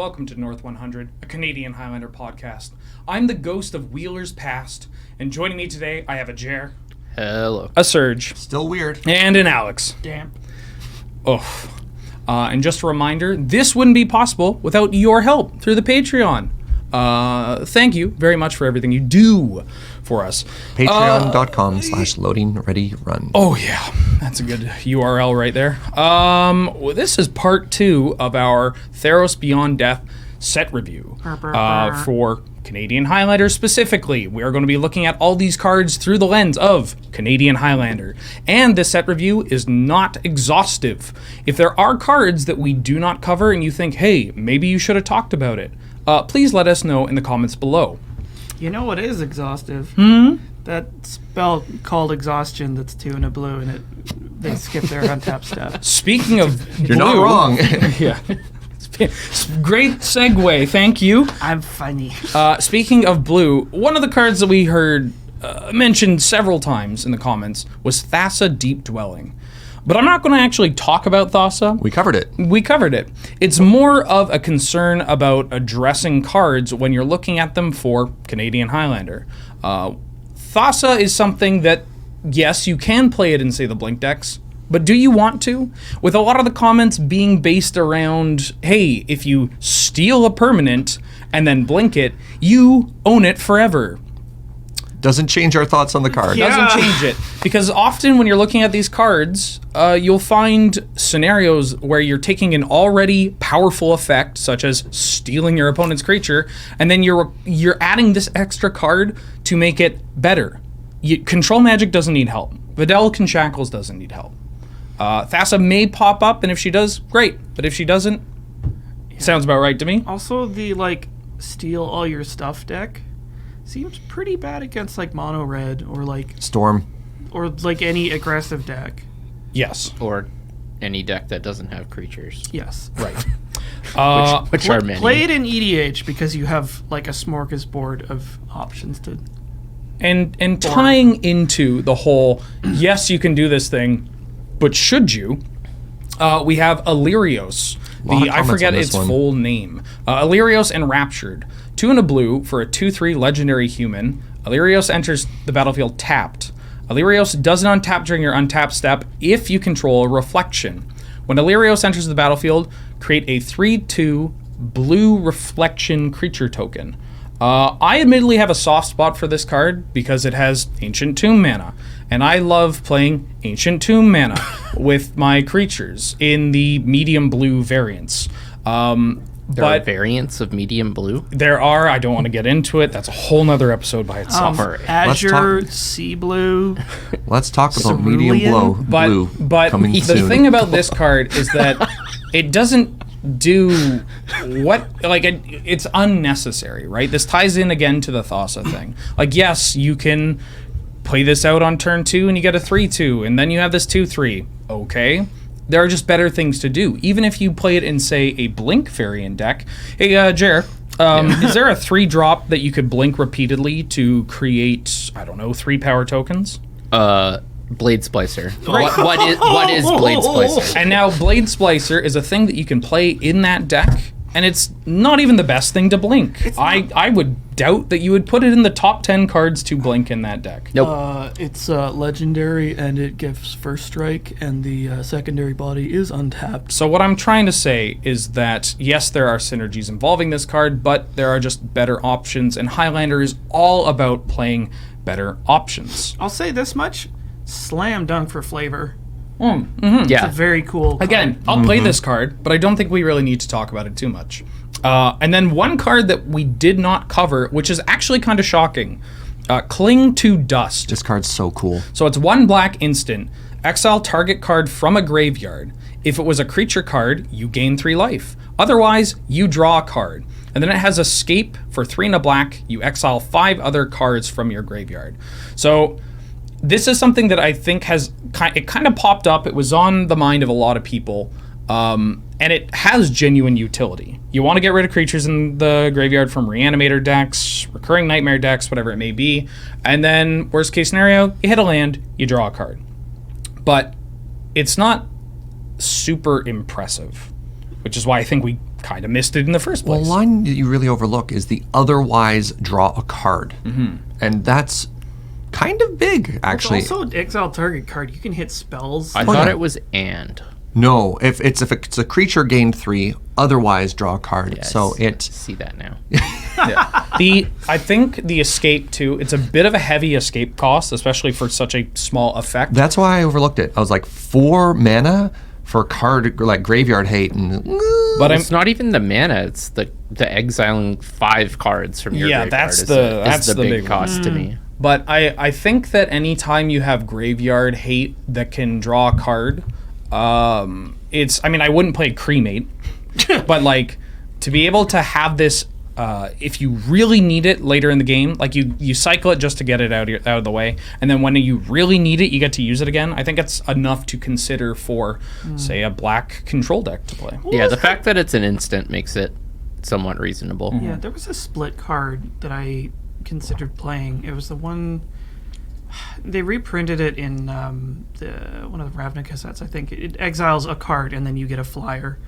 welcome to North 100, a Canadian Highlander podcast. I'm the ghost of Wheeler's past, and joining me today, I have a Jer. Hello. A Serge. Still weird. And an Alex. Damn. Oh. And just a reminder, this wouldn't be possible without your help through the Patreon. Thank you very much for everything you do for us. Patreon.com/loadingreadyrun. Oh yeah, that's a good URL right there. This is part 2 of our Theros Beyond Death Set review for Canadian Highlander specifically. We are going to be looking at all these cards through the lens of Canadian Highlander. And this set review is not exhaustive. If there are cards that we do not cover and you think, hey, maybe you should have talked about it, please let us know in the comments below. You know what is exhaustive? That spell called exhaustion that's 2 and a blue, and they skip their untap step. Speaking of You're blue, not wrong. Yeah. Great segue, thank you. I'm funny. Speaking of blue, one of the cards that we heard mentioned several times in the comments was Thassa Deep Dwelling. But I'm not going to actually talk about Thassa. We covered it. We covered it. It's more of a concern about addressing cards when you're looking at them for Canadian Highlander. Thassa is something that, yes, you can play it in, say, the Blink decks, but do you want to? With a lot of the comments being based around, hey, if you steal a permanent and then blink it, you own it forever. Doesn't change our thoughts on the card. Yeah. Doesn't change it. Because often when you're looking at these cards, you'll find scenarios where you're taking an already powerful effect, such as stealing your opponent's creature, and then you're adding this extra card to make it better. Control Magic doesn't need help. Videl Shackles doesn't need help. Thassa may pop up, and if she does, great. But if she doesn't, sounds about right to me. Also, the, steal all your stuff deck seems pretty bad against, mono red or, Storm. or, any aggressive deck. Yes. Or any deck that doesn't have creatures. Yes. Right. Which are many. Play it in EDH because you have, a smorgasbord of options to... And tying into the whole, yes, you can do this thing, but should you? We have Illyrios. I forget its full name. Illyrios Enraptured. 2 and a blue for a 2/3 legendary human. Illyrios enters the battlefield tapped. Illyrios doesn't untap during your untap step if you control a reflection. When Illyrios enters the battlefield, create a 3/2 blue reflection creature token. I admittedly have a soft spot for this card because it has Ancient Tomb mana. And I love playing Ancient Tomb mana with my creatures in the medium blue variants. There are variants of medium blue? There are. I don't want to get into it. That's a whole nother episode by itself. Azure, Sea Blue. Let's talk about medium blue. But coming the soon. thing about this card is that it doesn't do what, it's unnecessary, right? This ties in again to the Thassa thing. Yes, you can play this out on turn 2 and you get a 3/2, and then you have this 2/3. Okay. There are just better things to do. Even if you play it in, say, a Blink variant deck. Hey, Jer, is there a 3-drop that you could blink repeatedly to create, 3 power tokens? Blade Splicer. What is Blade Splicer? And now Blade Splicer is a thing that you can play in that deck, and it's not even the best thing to blink. I would doubt that you would put it in the top 10 cards to blink in that deck. Nope. It's legendary, and it gives first strike, and the secondary body is untapped. So what I'm trying to say is that, yes, there are synergies involving this card, but there are just better options, and Highlander is all about playing better options. I'll say this much. Slam dunk for flavor. Yeah. It's a very cool card. Again, I'll play this card, but I don't think we really need to talk about it too much. And then one card that we did not cover, which is actually kind of shocking, Cling to Dust. This card's so cool. So it's 1 black instant. Exile target card from a graveyard. If it was a creature card, you gain 3 life. Otherwise, you draw a card. And then it has Escape for 3 and a black. You exile 5 other cards from your graveyard. So this is something that I think it kind of popped up. It was on the mind of a lot of people. And it has genuine utility. You want to get rid of creatures in the graveyard from Reanimator decks, Recurring Nightmare decks, whatever it may be. And then, worst case scenario, you hit a land, you draw a card. But it's not super impressive, which is why I think we kind of missed it in the first Well, place. a line that you really overlook is the otherwise draw a card. And that's kind of big, actually. It's also an exile target card. You can hit spells. I thought it was and. No, if it's a creature gained 3, otherwise draw a card. Yes, So I it see that now. I think the escape too, it's a bit of a heavy escape cost, especially for such a small effect. that's why I overlooked it. I was like 4 mana for a card like Graveyard Hate, and But It's not even the mana; it's the exiling 5 cards from your Yeah, graveyard. that's is that's the big big cost to me. But I think that anytime you have Graveyard Hate that can draw a card, it's, I mean, I wouldn't play Cremate, but like to be able to have this, if you really need it later in the game, like you cycle it just to get it out of the way, and then when you really need it, you get to use it again. I think it's enough to consider for, say, a black control deck to play. Yeah, the fact that it's an instant makes it somewhat reasonable. Yeah, there was a split card that I considered playing. It was the one they reprinted it in one of the Ravnica sets. I think it exiles a card and then you get a flyer.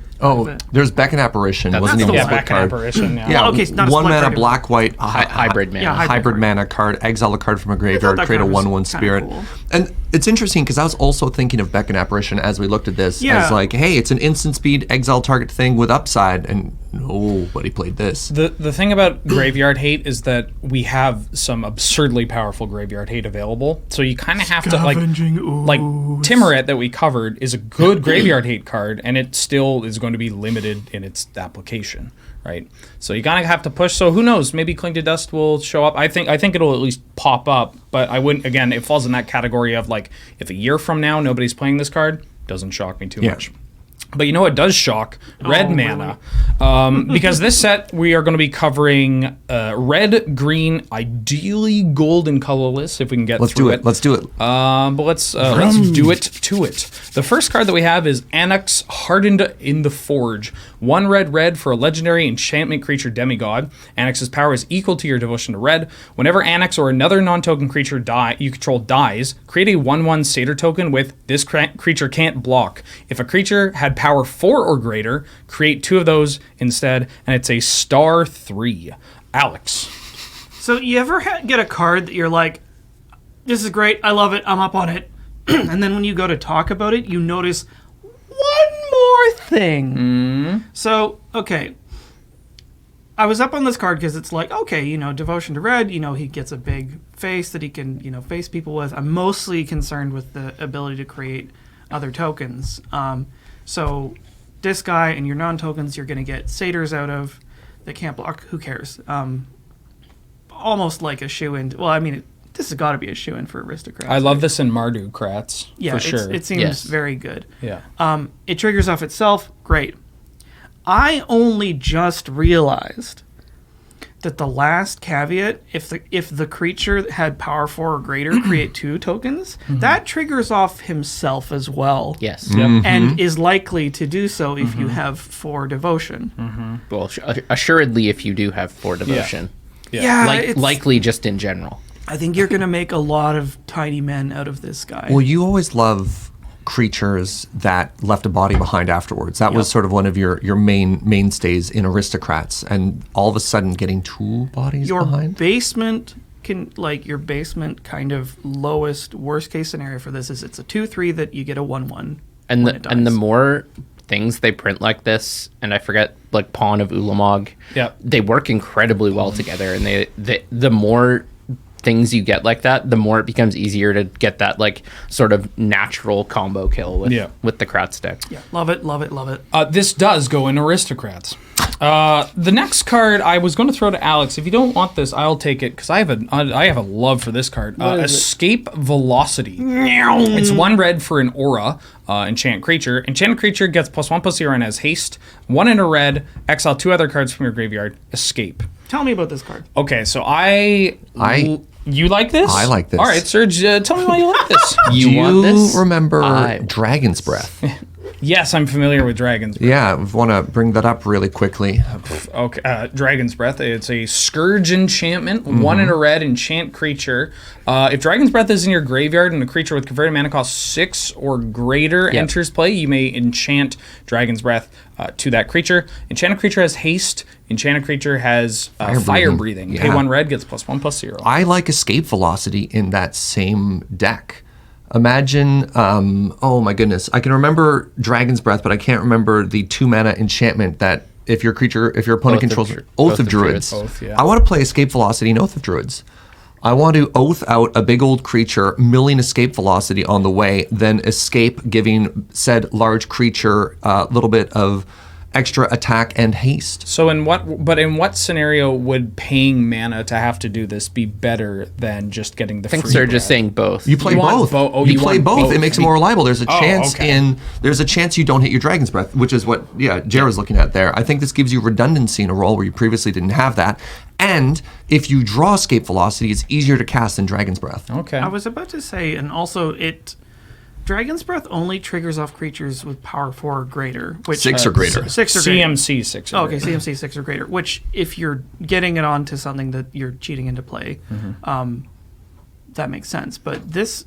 there's Beckon Apparition. That's Wasn't the even a Yeah, one. split back in card. Apparition. Yeah. Yeah, okay, it's not a 1 split mana, card, it was- black, white, Hybrid mana. Yeah, hybrid mana card, exile a card from a graveyard, that create a card was 1/1 kinda spirit. cool. And it's interesting because I was also thinking of Beckon Apparition as we looked at this Yeah. as like, hey, it's an instant speed exile target thing with upside, and nobody played this. The thing about Graveyard Hate is that we have some absurdly powerful Graveyard Hate available, so you kind of have to like Timuret that we covered is a good Graveyard Hate card, and it still is going to be limited in its application, right? So you kind of have to push. So who knows? Maybe Cling to Dust will show up. I think it'll at least pop up, but I wouldn't. Again, it falls in that category of like if a year from now nobody's playing this card, doesn't shock me too much. But you know what does shock? Red mana. Because this set, we are going to be covering red, green, ideally gold and colorless, if we can get through it. Let's do it. But let's do it to it. The first card that we have is Annex Hardened in the Forge. 1 red for a legendary enchantment creature demigod. Annex's power is equal to your devotion to red. Whenever Annex or another non-token creature you control dies, create a 1/1 satyr token with this creature can't block. If a creature had power 4 or greater, create 2 of those instead, and it's a star 3. Alex. So you ever get a card that you're like, this is great, I love it, I'm up on it. And then when you go to talk about it, you notice one more thing. So, okay. I was up on this card because it's like, okay, devotion to red, he gets a big face that he can, face people with. I'm mostly concerned with the ability to create other tokens. So this guy and your non-tokens, you're going to get satyrs out of. They can't block. Who cares? Almost like a shoe-in. Well, I mean, this has got to be a shoe-in for aristocrats. I love this in Marduk-Krats, Yeah, for sure. it seems very good. Yeah. It triggers off itself. Great. I only just realized that the last caveat, if the creature had power 4 or greater, create 2 tokens, that triggers off himself as well. Yes. And is likely to do so if you have 4 devotion. Well, assuredly, if you do have 4 devotion. Yeah, Likely just in general. I think you're going to make a lot of tiny men out of this guy. Well, you always love creatures that left a body behind afterwards. That was sort of one of your mainstays in aristocrats, and all of a sudden getting 2 bodies your behind. basement your basement kind of lowest worst case scenario for this is it's a 2/3 that you get a 1/1 And when it the dies. more things they print like this, and I forget, like Pawn of Ulamog, they work incredibly well together, and the more things you get like that, the more it becomes easier to get that like sort of natural combo kill with the Kratz deck. Yeah, love it. This does go in aristocrats. The next card I was going to throw to Alex. If you don't want this, I'll take it because I have a love for this card. Escape Velocity. It's 1 red for an aura enchant creature. Enchanted creature gets +1/+0 and has haste. 1 in a red. Exile 2 other cards from your graveyard. Escape. Tell me about this card. Okay, so you like this? I like this. All right, Serge, tell me why you like this. You want Do this? you remember Dragon's Breath? Yes, I'm familiar with Dragon's Breath. Yeah, I want to bring that up really quickly. Okay, Dragon's Breath. It's a Scourge enchantment, 1 in a red, enchant creature. If Dragon's Breath is in your graveyard and a creature with converted mana cost 6 or greater enters play, you may enchant Dragon's Breath to that creature. Enchanted creature has haste. Enchanted creature has fire breathing. Yeah. Pay 1 red, gets +1/+0. I like escape velocity in that same deck. Imagine, oh my goodness, I can remember Dragon's Breath, but I can't remember the 2 mana enchantment that if your opponent controls Oath of Druids. I want to play escape velocity in Oath of Druids. I want to oath out a big old creature, milling escape velocity on the way, then escape, giving said large creature a little bit of extra attack and haste. So in what scenario would paying mana to have to do this be better than just getting the free? I think Serge is saying both. You play both. You play both. It makes it more reliable. There's a chance there's a chance you don't hit your Dragon's Breath, which is what Jared was looking at there. I think this gives you redundancy in a role where you previously didn't have that. And if you draw escape velocity, it's easier to cast than Dragon's Breath. Okay. I was about to say, and also Dragon's Breath only triggers off creatures with power 4 or greater. Which 6 or greater. 6 or greater. CMC 6 or greater. CMC 6 or greater. Which, if you're getting it onto something that you're cheating into play, that makes sense. But this,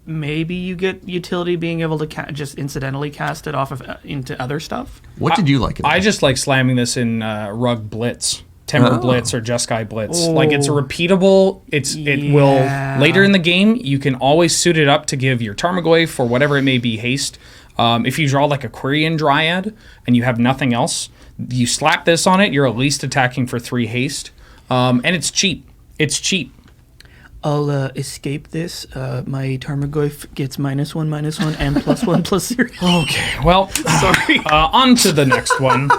maybe you get utility being able to just incidentally cast it off of into other stuff. What did you like it? I just like slamming this in Rug Blitz. Timber Blitz or Jeskai Blitz. Like, it's a repeatable, it will, later in the game, you can always suit it up to give your Tarmogoyf for whatever it may be haste. If you draw like a Quirion Dryad and you have nothing else, you slap this on it, you're at least attacking for 3 haste. And it's cheap. It's cheap. I'll escape this. My Tarmogoyf gets -1/-1 and +1/+0. Okay, well, sorry. On to the next one.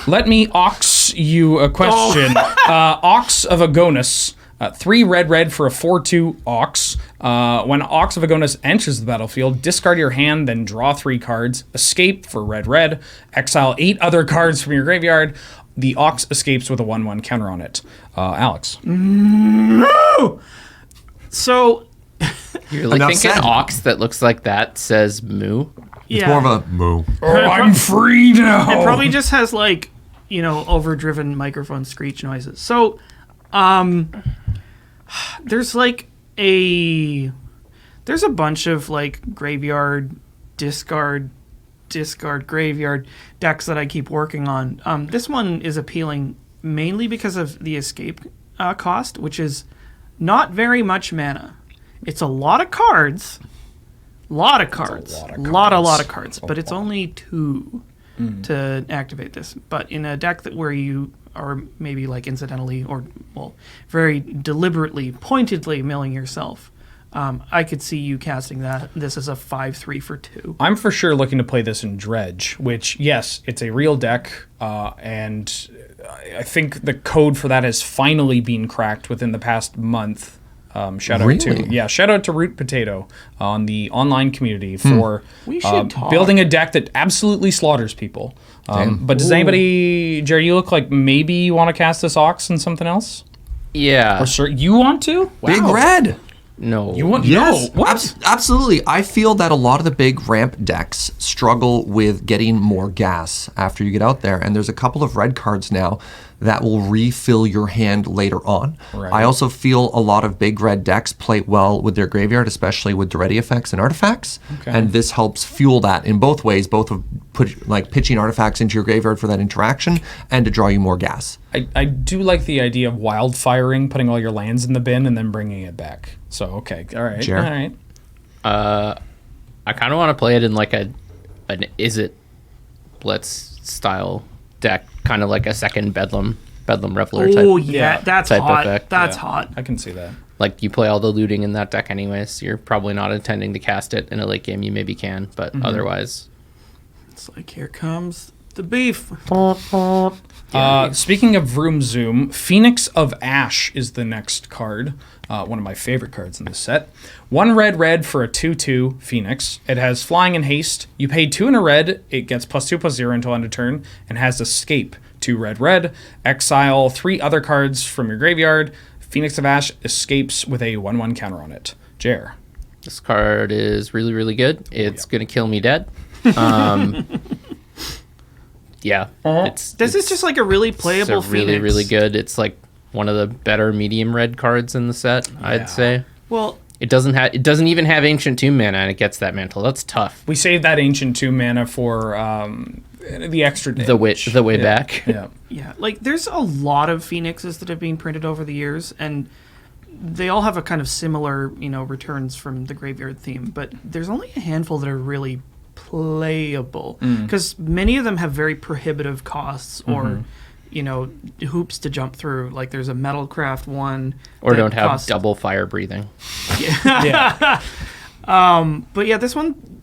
Let me ox you a question. Ox of Agonis. 3 red for a 4/2 Ox. When Ox of Agonis enters the battlefield, discard your hand, then draw 3 cards. Escape for red. Exile 8 other cards from your graveyard. The Ox escapes with a 1/1 counter on it. Alex. No! So... You really think an Ox that looks like that says moo? It's more of a moo. Oh, I'm free now. It probably just has, like, overdriven microphone screech noises. So, there's a bunch of, graveyard, discard, graveyard decks that I keep working on. This one is appealing mainly because of the escape cost, which is not very much mana. It's a lot of cards. Lot of cards. But it's only 2 to activate this. But in a deck where you are maybe incidentally or very deliberately, pointedly milling yourself, I could see you casting this as a 5/3 for 2. I'm for sure looking to play this in Dredge, which, yes, it's a real deck, and I think the code for that has finally been cracked within the past month. Shout out to Root Potato on the online community for building a deck that absolutely slaughters people. But does anybody, Jared, you look like maybe you want to cast this Ox and something else? Yeah. Or sir, you want to? Wow. Big red. No. You want? Yes. No. What? Absolutely. I feel that a lot of the big ramp decks struggle with getting more gas after you get out there, and there's a couple of red cards now that will refill your hand later on. Right. I also feel a lot of big red decks play well with their graveyard, especially with Duretti effects and artifacts. Okay. And this helps fuel that in both ways, both of pitching artifacts into your graveyard for that interaction and to draw you more gas. I do like the idea of wildfiring, putting all your lands in the bin and then bringing it back. So, okay. All right. Sure. All right. I kind of want to play it in an Is It Blitz style deck, kind of like a second Bedlam Reveler type. Oh yeah, that's hot. Effect. That's hot. I can see that. Like, you play all the looting in that deck anyways. You're probably not intending to cast it in a late game. You maybe can, but otherwise, it's like, here comes the beef. Speaking of Vroom Zoom, Phoenix of Ash is the next card. One of my favorite cards in this set. 1 red for a 2/2 Phoenix. It has flying and haste. You pay 2 in a red. It gets +2/+0 until end of turn and has escape. 2 red. Exile 3 other cards from your graveyard. Phoenix of Ash escapes with a 1/1 counter on it. Jer. This card is really, really good. It's going to kill me dead. Yeah, this is just like a really playable it's really, Phoenix. really good. It's like one of the better medium red cards in the set, I'd say. Well, it doesn't even have Ancient Tomb mana, and it gets that mantle. That's tough. We saved that Ancient Tomb mana for the extra damage. The way back. Yeah. Yeah, like there's a lot of Phoenixes that have been printed over the years, and they all have a kind of similar, returns from the graveyard theme, but there's only a handful that are really playable because many of them have very prohibitive costs or hoops to jump through. Like there's a Metalcraft one, or don't have double fire breathing. Yeah. But yeah, this one,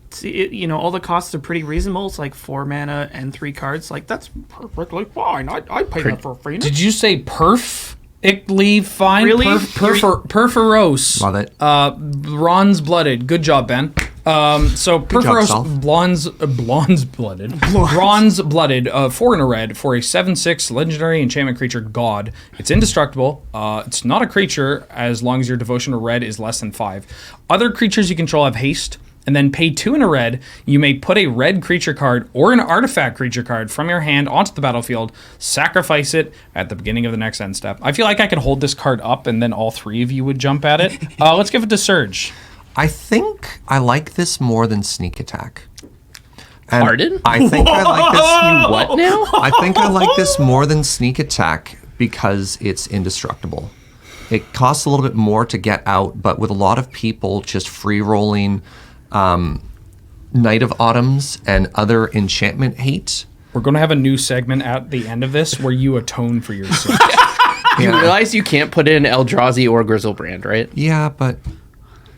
all the costs are pretty reasonable. It's like 4 mana and 3 cards. Like that's perfectly fine. I'd pay that for a Phoenix. Did you say perfectly fine? Really? Perforos. Love it. Bronze blooded. Good job, Ben. So Perforos bronze blooded, 4 in a red for a 7/6 legendary enchantment creature god. It's indestructible. It's not a creature as long as your devotion to red is less than 5. Other creatures you control have haste, and then pay 2 in a red. You may put a red creature card or an artifact creature card from your hand onto the battlefield, sacrifice it at the beginning of the next end step. I feel like I could hold this card up and then all 3 of you would jump at it. Let's give it to Serge. I think I like this more than Sneak Attack. And Pardon? I think I like this. You what now? I think I like this more than Sneak Attack because it's indestructible. It costs a little bit more to get out, but with a lot of people just free rolling Night of Autumns and other enchantment hate. We're going to have a new segment at the end of this where you atone for your sins. You realize you can't put in Eldrazi or Grizzlebrand, right? Yeah, but...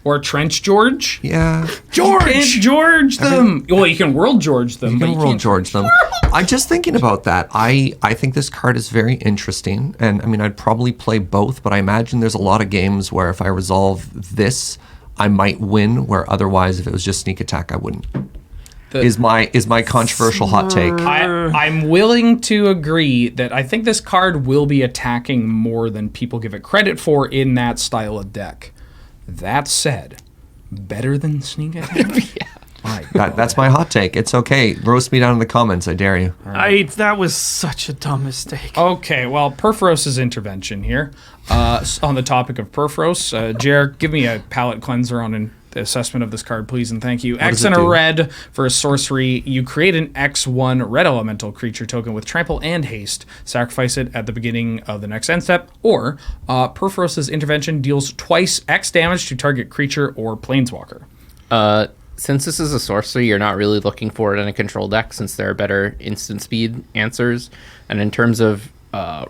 Or Trench George. Yeah. George! You can't George them! Well, you can World George them. You can World George them. I'm just thinking about that. I think this card is very interesting. And, I mean, I'd probably play both, but I imagine there's a lot of games where if I resolve this, I might win, where otherwise, if it was just Sneak Attack, I wouldn't. Is my controversial hot take. I'm willing to agree that I think this card will be attacking more than people give it credit for in that style of deck. That said, better than Sneak Attack? Yeah. That's my hot take. It's okay. Roast me down in the comments. I dare you. Right. That was such a dumb mistake. Okay, well, Perforos' intervention here. On the topic of Perforos, Jer, give me a palate cleanser on an assessment of this card, please, and thank you. X and a red for a sorcery. You create an X1 red elemental creature token with trample and haste. Sacrifice it at the beginning of the next end step. Or Perforos' intervention deals twice X damage to target creature or planeswalker. Since this is a sorcery, you're not really looking for it in a control deck since there are better instant speed answers. And in terms of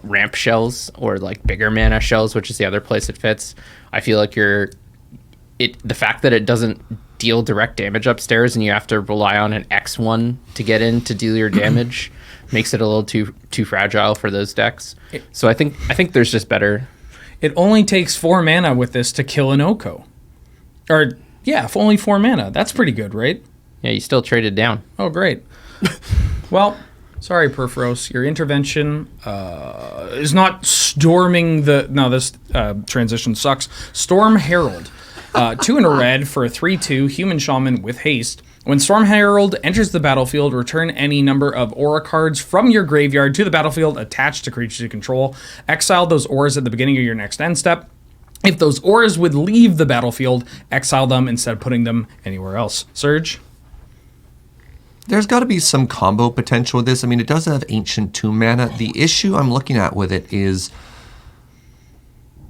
ramp shells or like bigger mana shells, which is the other place it fits, I feel like the fact that it doesn't deal direct damage upstairs and you have to rely on an X1 to get in to deal your damage makes it a little too fragile for those decks. So I think there's just better. It only takes 4 mana with this to kill an Oko. Or yeah, only 4 mana. That's pretty good, right? Yeah, you still traded down. Oh, great. Well, sorry, Perforos. Your intervention is not storming the... No, this transition sucks. Storm Herald. 2 in a red for a 3/2 human shaman with haste. When Storm Herald enters the battlefield, return any number of aura cards from your graveyard to the battlefield attached to creatures you control. Exile those auras at the beginning of your next end step. If those auras would leave the battlefield, exile them instead of putting them anywhere else. Serge? There's got to be some combo potential with this. I mean, it does have Ancient Tomb mana. The issue I'm looking at with it is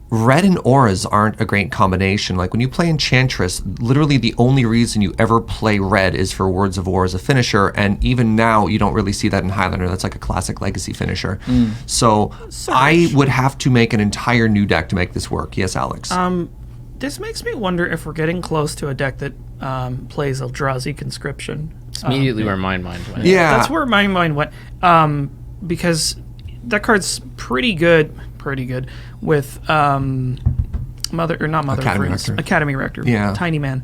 red and auras aren't a great combination. Like when you play Enchantress, literally the only reason you ever play red is for Words of War as a finisher, and even now you don't really see that in Highlander. That's like a classic legacy finisher. So I would have to make an entire new deck to make this work. Yes, Alex? This makes me wonder if we're getting close to a deck that plays Eldrazi Conscription. It's immediately where my mind went. Yeah. That's where my mind went. Because that card's pretty good with Academy Rector. Academy Rector. Yeah. Tiny Man.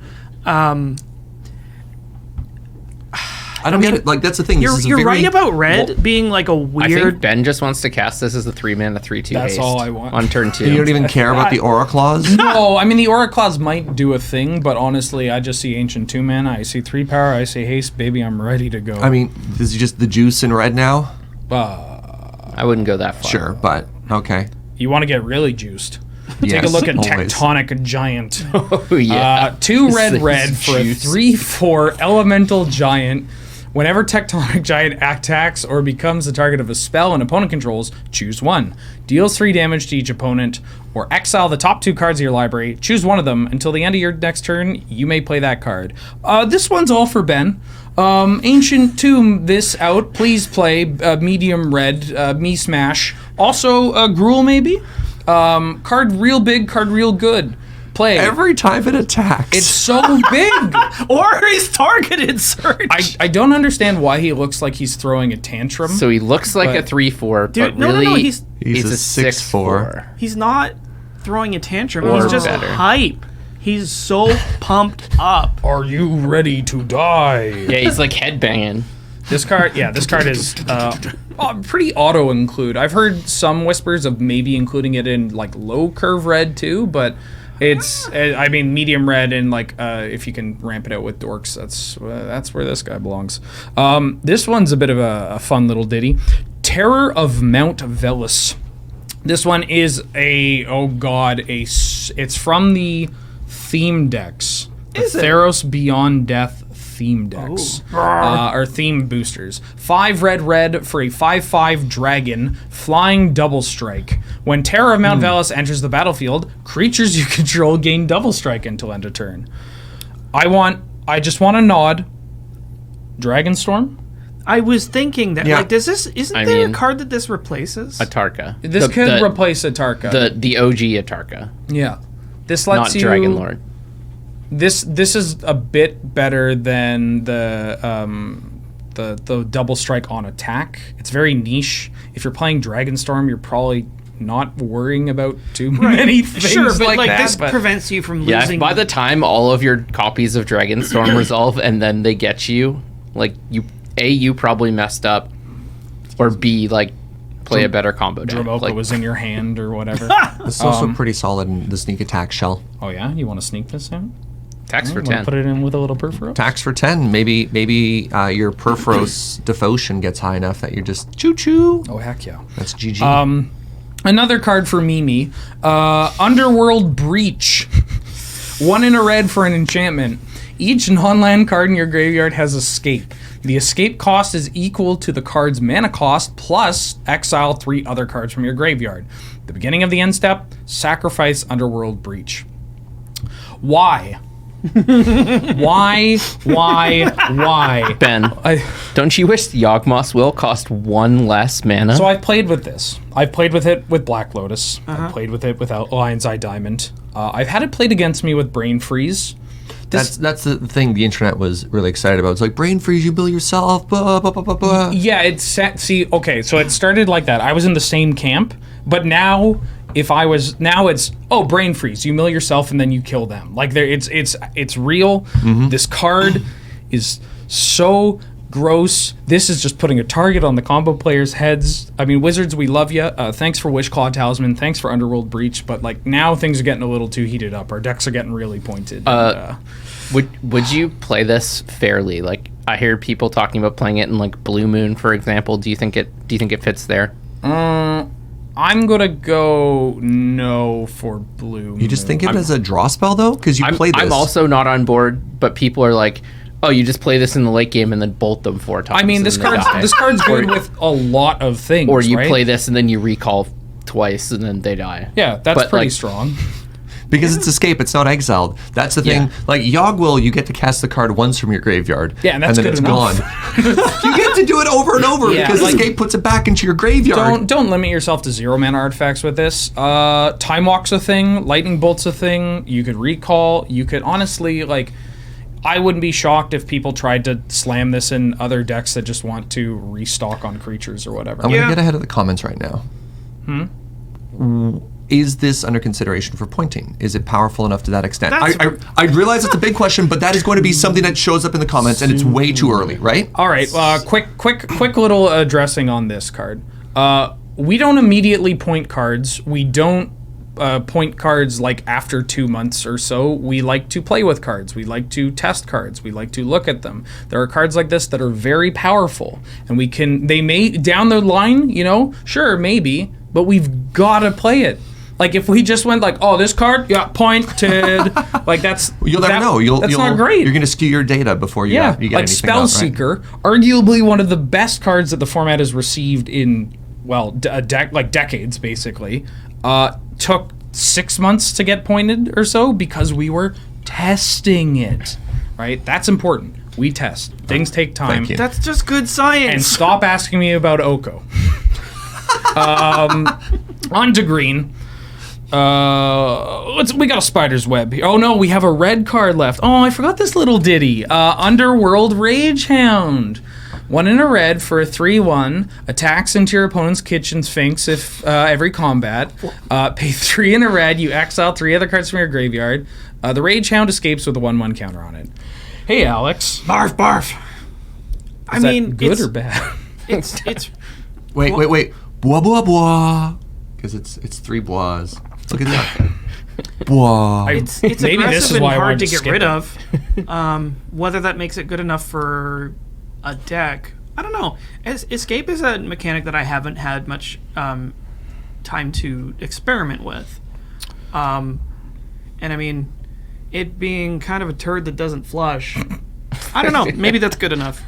I don't get it. Like, that's the thing. You're right about red being like a weird. I think Ben just wants to cast this as a 3-mana 3/2 That's haste all I want. on turn 2. You don't even care about the Aura Claws? No, I mean, the Aura Claws might do a thing, but honestly, I just see Ancient 2-mana, I see 3 power, I see haste, baby, I'm ready to go. I mean, this is just the juice in red now? I wouldn't go that far. Sure, but okay. You want to get really juiced. Take Yes, a look at always. Tectonic Giant. Oh, yeah. 2 red This for a juice. 3/4 elemental giant. Whenever Tectonic Giant attacks or becomes the target of a spell an opponent controls, choose 1. Deals 3 damage to each opponent, or exile the top 2 cards of your library. Choose one of them. Until the end of your next turn, you may play that card. This one's all for Ben. Ancient Tomb this out. Please play medium red, me smash. Also, Gruul maybe? Card real big, card real good. Play. Every time it attacks. It's so big. Or he's targeted, Serge. I don't understand why he looks like he's throwing a tantrum. So he looks like But- a 3/4, Dude, but no, really no, he's He's a 6/4. He's not throwing a tantrum. Or He's just better. hype. He's so pumped up. Are you ready to die? Yeah, he's like headbanging. This card is pretty auto include. I've heard some whispers of maybe including it in like low curve red too, but it's I mean medium red and like if you can ramp it out with dorks, that's where this guy belongs. This one's a bit of a fun little ditty. Terror of Mount Velis. This one is it's from the theme decks. The Is it? Theros Beyond Death theme decks. Or theme boosters. 5 red for a 5/5 dragon, flying double strike. When Terror of Mount Velis enters the battlefield, creatures you control gain double strike until end of turn. I just want a nod. Dragonstorm? I was thinking that, Yeah. like, isn't I there a mean- card that this replaces? Atarka. This could replace Atarka. the OG Atarka, Yeah. This lets not you Dragon Lord. This is a bit better than the double strike on attack. It's very niche. If you're playing Dragonstorm, you're probably not worrying about too many things Sure, but like that. this prevents you from Yeah, losing. by the time all of your copies of Dragonstorm resolve and then they get you, like you probably messed up, or B, like play a better combo deck. Dromoka Like, was in your hand or whatever. It's also pretty solid in the sneak attack shell. Oh yeah, you want to sneak this in? tax for You wanna 10. Put it in with a little Perforos? Tax for 10. Maybe your Perforos devotion gets high enough that you're just choo-choo. Oh heck yeah. That's GG. Another card for Mimi. Underworld Breach. 1 in a red for an enchantment. Each non-land card in your graveyard has escape. The escape cost is equal to the card's mana cost plus exile 3 other cards from your graveyard. At the beginning of the end step, sacrifice Underworld Breach. Why? Why? Ben, don't you wish Yawgmoth's Will cost 1 less mana? So I've played with this. I've played with it with Black Lotus. I've played with it without Lion's Eye Diamond. I've had it played against me with Brain Freeze. That's the thing the internet was really excited about. It's like, brain freeze, you build yourself, blah, blah, blah, blah, blah. Yeah, okay, so it started like that. I was in the same camp, but now it's brain freeze. You mill yourself and then you kill them. Like it's real. This card is so gross. This is just putting a target on the combo players' heads. I mean, Wizards, we love you. Thanks for Wishclaw Talisman. Thanks for Underworld Breach. But like now things are getting a little too heated up. Our decks are getting really pointed. Would you play this fairly? Like, I hear people talking about playing it in like Blue Moon, for example. Do you think it fits there? I'm gonna go no for Blue. You just think of it as a draw spell, though? Because you play this. I'm also not on board, but people are like, oh, you just play this in the late game and then bolt them 4 times. I mean, and this then they die. card's good with a lot of things. Or you right? play this and then you recall twice and then they die. Yeah, that's But, pretty like, get Because it's escape, it's not exiled. That's the thing. Yeah. Like Yawgwill, you get to cast the card once from your graveyard. Yeah, and that's then good it's enough. gone. You get to do it over and over Yeah, because like- escape puts it back into your graveyard. Don't limit yourself to 0 mana artifacts with this. Time Walk's a thing. Lightning Bolt's a thing. You could recall. You could honestly like. I wouldn't be shocked if people tried to slam this in other decks that just want to restock on creatures or whatever. I'm Yeah. gonna get ahead of the comments right now. is this under consideration for pointing? Is it powerful enough to that extent? I realize it's a big question, but that is going to be something that shows up in the comments, and it's way too early, right? All right, quick little addressing on this card. We don't immediately point cards. We don't point cards like after 2 months or so. We like to play with cards. We like to test cards. We like to look at them. There are cards like this that are very powerful, and they may down the line, sure, maybe, but we've got to play it. Like if we just went like, oh, this card, yeah, pointed, like that's you'll never know. That's not great. You're going to skew your data before you get like anything out, Spellseeker, arguably one of the best cards that the format has received in decades, basically. Took 6 months to get pointed or so because we were testing it, right? That's important. We test. Things take time. Thank you. That's just good science. And stop asking me about Oko. On to green. We got a spider's web here. Oh no, we have a red card left. Oh, I forgot this little ditty. Underworld Ragehound. 1 in a red for a 3/1. Attacks into your opponent's kitchen sphinx if every combat. Pay 3 in a red. You exile 3 other cards from your graveyard. The Ragehound escapes with a 1/1 counter on it. Hey, Alex. Barf, barf. Is that good or bad? It's Wait. Bois, bois, bois. Because it's 3 bois. Look at that. Bois. It's maybe aggressive this is and why I hard wanted to to get skip rid it. of. Whether that makes it good enough for a deck, I don't know. Escape is a mechanic that I haven't had much time to experiment with. And I mean, it being kind of a turd that doesn't flush, I don't know. Maybe that's good enough.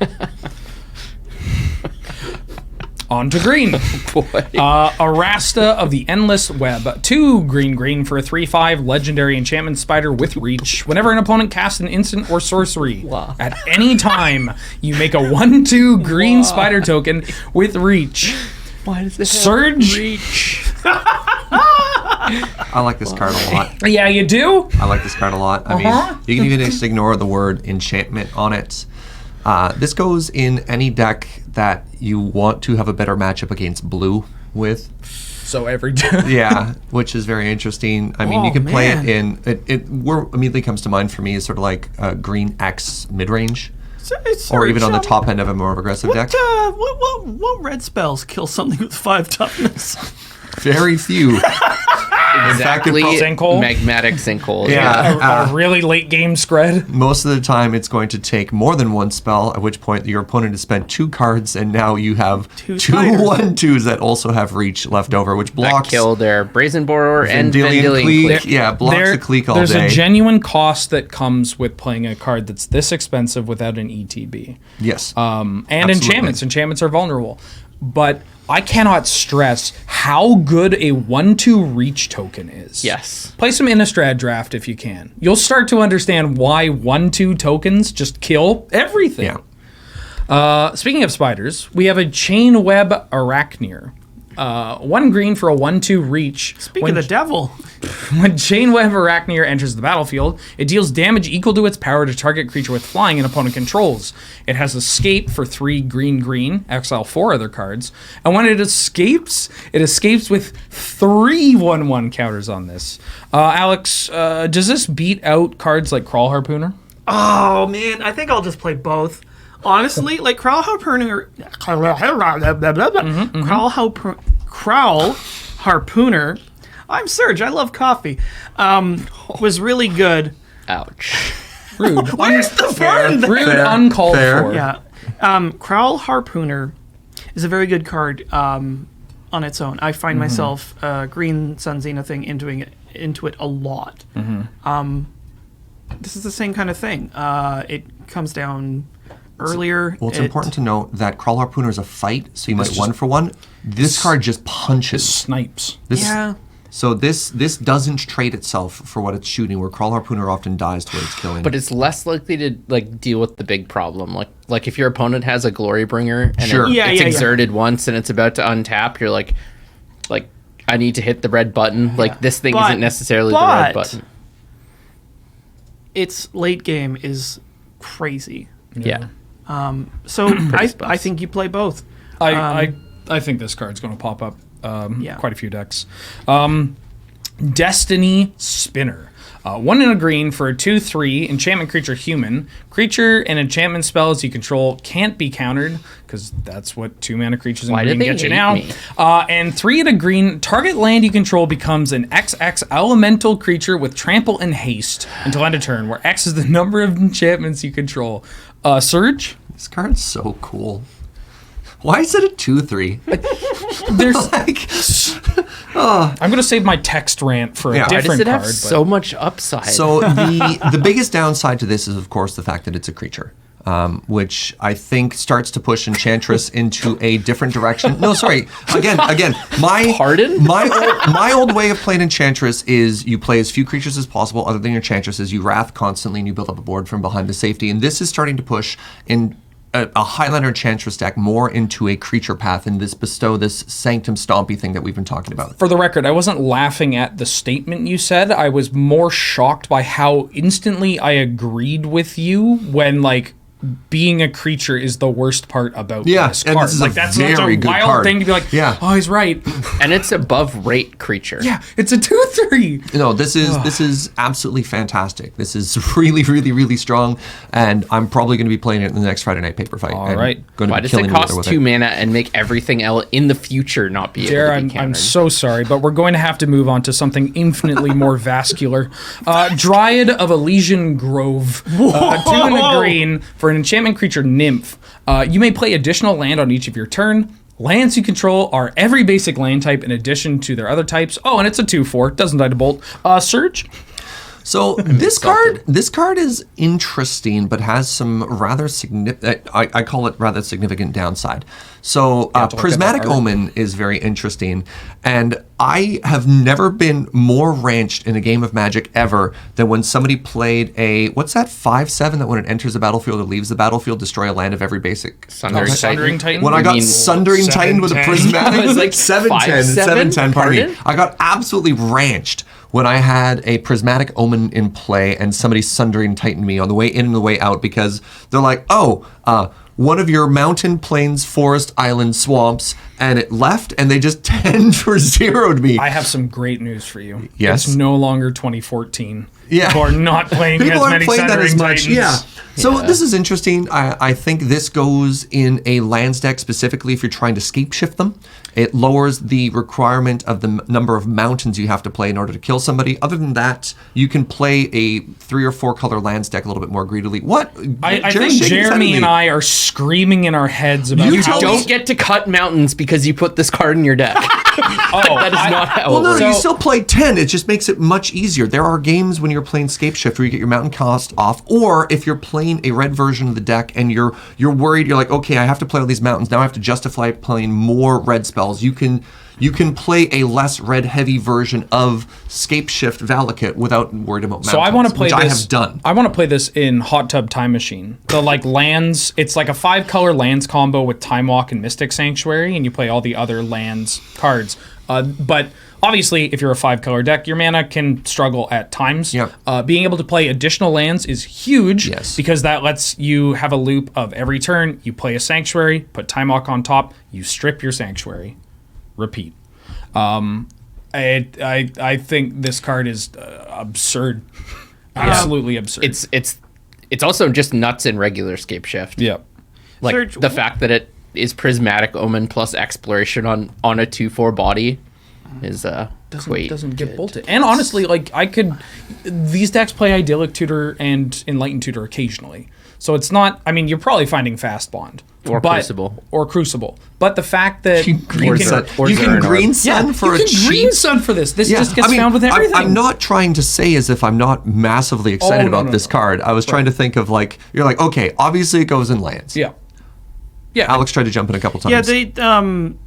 On to green. Arasta of the Endless Web. 2 green for a 3/5 legendary enchantment spider with reach. Whenever an opponent casts an instant or sorcery, at any time, you make a 1/2 green spider token with reach. Why does it Surge? reach? I like this card a lot. Yeah, you do? I like this card a lot. I mean, you can even just ignore the word enchantment on it. This goes in any deck that you want to have a better matchup against blue with. So every time. Yeah, which is very interesting. I mean, you can play it in... What immediately comes to mind for me is sort of like green X mid-range. Or even on the top end of a more aggressive deck. What red spells kill something with 5 toughness? Very few. Exactly. Sinkhole? Magmatic sinkhole. Yeah. A really late game spread. Most of the time, it's going to take more than 1 spell, at which point your opponent has spent 2 cards, and now you have 2 1/2s that also have reach left over, which blocks... That kill their Brazen Borer and Vendilion Vendilion Clique. Yeah, blocks the Clique all There's day. a genuine cost that comes with playing a card that's this expensive without an ETB. Yes. And Absolutely. enchantments. Enchantments are vulnerable. But I cannot stress how good a 1/2 reach token is. Yes. Play some Innistrad Draft if you can. You'll start to understand why 1/2 tokens just kill everything. Yeah. Speaking of spiders, we have a Chain Web Arachneer. 1 green for a 1/2 reach. Speak of the devil. When Chainweb Arachneer enters the battlefield, it deals damage equal to its power to target creature with flying an opponent controls. It has escape for 3 green, exile 4 other cards, and when it escapes with 3 1/1 counters on this. Alex, does this beat out cards like Crawl Harpooner? Oh man, I think I'll just play both. Honestly, like Crawl Harpooner, Crawl Harpooner. I'm Serge. I love coffee. Was really good. Ouch. Rude. Where's the burn? Rude, uncalled for. Yeah. Crawl Harpooner is a very good card on its own. I find myself green Sun Zenith thing into it a lot. This is the same kind of thing. It comes down earlier. Well, it's important to note that Crawl Harpooner is a fight, so you might 1-for-1. This card just punches. Snipes. So this doesn't trade itself for what it's shooting, where Crawl Harpooner often dies to what it's killing. But it's less likely to deal with the big problem. Like if your opponent has a Glory Bringer and it's exerted once and it's about to untap, you're like I need to hit the red button. Like this thing isn't necessarily the red button. Its late game is crazy. Yeah. So I think you play both. I think this card's going to pop up quite a few decks. Destiny Spinner. 1 and a green for a 2/3 enchantment creature human. Creature and enchantment spells you control can't be countered, because that's what 2 mana creatures in green get you now. And 3 and a green, target land you control becomes an XX elemental creature with trample and haste until end of turn, where X is the number of enchantments you control. Serge? This card's so cool. Why is it a 2/3? There's Like, I'm going to save my text rant for a Why different does it card. have so much upside? so the biggest downside to this is, of course, the fact that it's a creature. Which I think starts to push Enchantress into a different direction. No, sorry. Again, my Pardon? my old way of playing Enchantress is you play as few creatures as possible, other than your Enchantresses. You wrath constantly, and you build up a board from behind to safety. And this is starting to push in a Highlander Enchantress deck more into a creature path and bestow this Sanctum Stompy thing that we've been talking about. For the record, I wasn't laughing at the statement you said. I was more shocked by how instantly I agreed with you when, like, being a creature is the worst part about this and card. this is like, a that's very such a good wild card. thing to be like, oh, he's right. And it's above rate creature. Yeah, it's a 2/3. No, this is absolutely fantastic. This is really, really, really strong, and I'm probably going to be playing it in the next Friday Night Paper Fight. All right. Going to Why be does killing it the weather cost with 2 it. mana and make everything else in the future not be able Jer, to be countered? I'm so sorry, but we're going to have to move on to something infinitely more vascular. Dryad of Elysian Grove. 2 and a green for an enchantment creature nymph. You may play additional land on each of your turn. Lands you control are every basic land type in addition to their other types. Oh, and it's a 2/4. Doesn't die to bolt. Serge? So this card is interesting, but has some rather significant. I call it rather significant downside. So Prismatic Omen is very interesting, and I have never been more ranched in a game of Magic ever than when somebody played a what's that 5/7 that when it enters the battlefield or leaves the battlefield destroy a land of every basic. Sundering Titan? When I got Sundering Titan with a 7/10. Prismatic, It was like 7/10, 5/7? 7/10. Pardon me. Pardon? I got absolutely ranched when I had a Prismatic Omen in play and somebody Sundering Titan me on the way in and the way out because they're like, one of your mountain, plains, forest, island, swamps, and it left, and they just 10 for zeroed me. I have some great news for you. Yes? It's no longer 2014. Yeah. People are not playing People as aren't many playing that as Sundering much. Titans. Yeah. So this is interesting. I think this goes in a lands deck specifically if you're trying to scape shift them. It lowers the requirement of the number of mountains you have to play in order to kill somebody. Other than that, you can play a 3 or 4 color lands deck a little bit more greedily. What? I think Jeremy and I are screaming in our heads about You how don't get to cut mountains because you put this card in your deck. That is not how Well, it no, works. you still play 10. It just makes it much easier. There are games when you're playing Scape Shift where you get your mountain cost off, or if you're playing a red version of the deck and you're worried, you're like, okay, I have to play all these mountains. Now I have to justify playing more red spells. You can play a less red heavy version of Scape Shift Valakut without worried about mountains. So I want to play which this. I have done. I want to play this in Hot Tub Time Machine. The lands. It's like a 5-color lands combo with Time Walk and Mystic Sanctuary, and you play all the other lands cards. But obviously, if you're a 5-color deck, your mana can struggle at times. Yep. Being able to play additional lands is huge. Yes. Because that lets you have a loop of every turn. You play a Sanctuary, put Time Walk on top, you strip your Sanctuary, repeat. I think this card is absurd. Absolutely absurd. It's also just nuts in regular Scape Shift. Yep. Like Serge, the fact that it is Prismatic Omen plus Exploration on a 2/4 body is doesn't get bolted. And honestly, these decks play Idyllic Tutor and Enlightened Tutor occasionally. So it's not, you're probably finding Fast Bond. Crucible. Or Crucible. But the fact that you can Green Sun for a cheap. Green Sun for this. This just gets found with everything. I'm not trying to say as if I'm not massively excited about this card. I was trying to think of you're like, okay, obviously it goes in lands. Yeah. Yeah. Alex tried to jump in a couple times. Yeah, they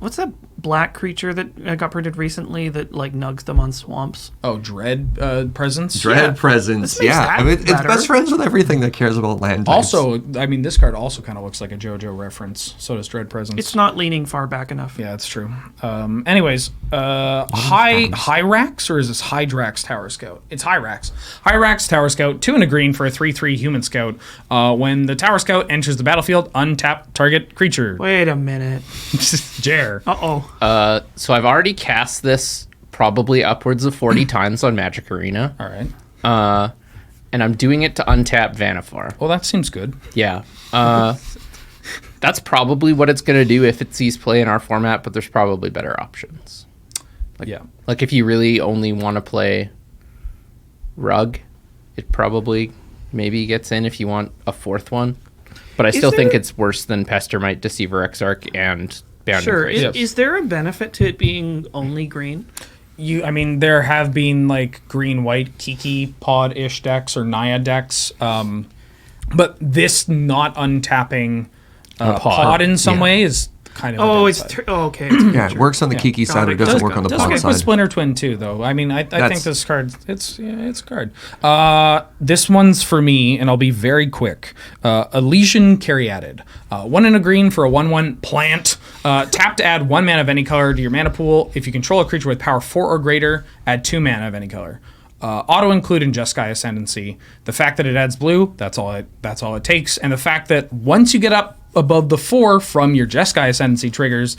what's that black creature that got printed recently that nugs them on swamps? Oh, Dread Presence? Dread Presence. This makes Yeah. that It's better. best friends with everything that cares about land types. Also, this card also kind of looks like a JoJo reference. So does Dread Presence. It's not leaning far back enough. Yeah, that's true. Anyways, Hyrax, or is this Hydrax Tower Scout? It's Hyrax. Hyrax Tower Scout, 2 and a green for a 3/3 human scout. When the Tower Scout enters the battlefield, untap target creature. Wait a minute. Jer. Uh-oh. So I've already cast this probably upwards of 40 times on Magic Arena. All right. And I'm doing it to untap Vannifar. Well, that seems good. Yeah. That's probably what it's going to do if it sees play in our format, but there's probably better options. Like if you really only want to play Rug, it probably maybe gets in if you want a fourth one. But I still think it's worse than Pestermite, Deceiver Exarch, and Bounding Crisis. Is there a benefit to it being only green? I mean, there have been like green-white Kiki pod-ish decks or Naya decks, but this not untapping pod in some way is kind of. Oh, okay. Yeah, it works on the Kiki side. It doesn't work on the pod side. With Splinter Twin too, though. I mean, I think this card, it's a card. This one's for me, and I'll be very quick. Elysian Caryatid. 1 and a green for a 1/1 plant. Tap to add 1 mana of any color to your mana pool. If you control a creature with power 4 or greater, add 2 mana of any color. Auto include in Jeskai Ascendancy. The fact that it adds blue, that's all it takes. And the fact that once you get up above the 4 from your Jeskai Ascendancy triggers,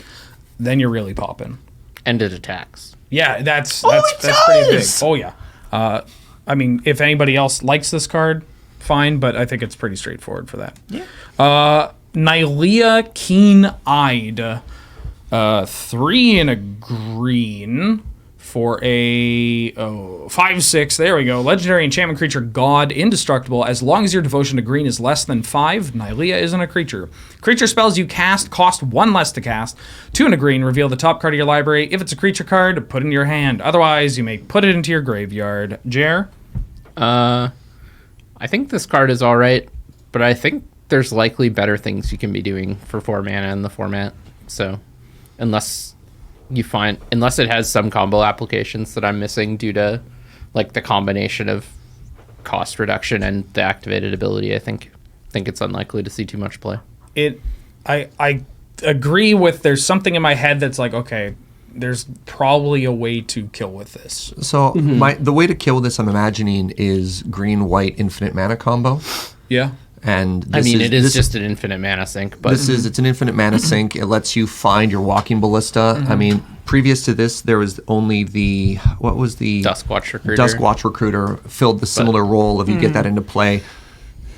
then you're really popping. And it attacks. Yeah, that's pretty big. Oh yeah. I mean, if anybody else likes this card, fine, but I think it's pretty straightforward for that. Yeah. Nylea Keen-Eyed. 3 and a green for a 5/6. There we go. Legendary enchantment creature, God, indestructible. As long as your devotion to green is less than 5, Nylea isn't a creature. Creature spells you cast cost 1 less to cast. 2 and a green, reveal the top card of your library. If it's a creature card, put it in your hand. Otherwise, you may put it into your graveyard. Jer? I think this card is all right, but I think there's likely better things you can be doing for 4 mana in the format. So, unless it has some combo applications that I'm missing due to like the combination of cost reduction and the activated ability, I think it's unlikely to see too much play. I agree with, there's something in my head that's like, okay, there's probably a way to kill with this. So the way to kill this, I'm imagining, is green-white infinite mana combo. Yeah. And it is just an infinite mana sink, but it's an infinite mana sink. It lets you find your walking ballista. I mean, previous to this, there was only the Duskwatch Recruiter. Duskwatch Recruiter filled the similar role of you get that into play.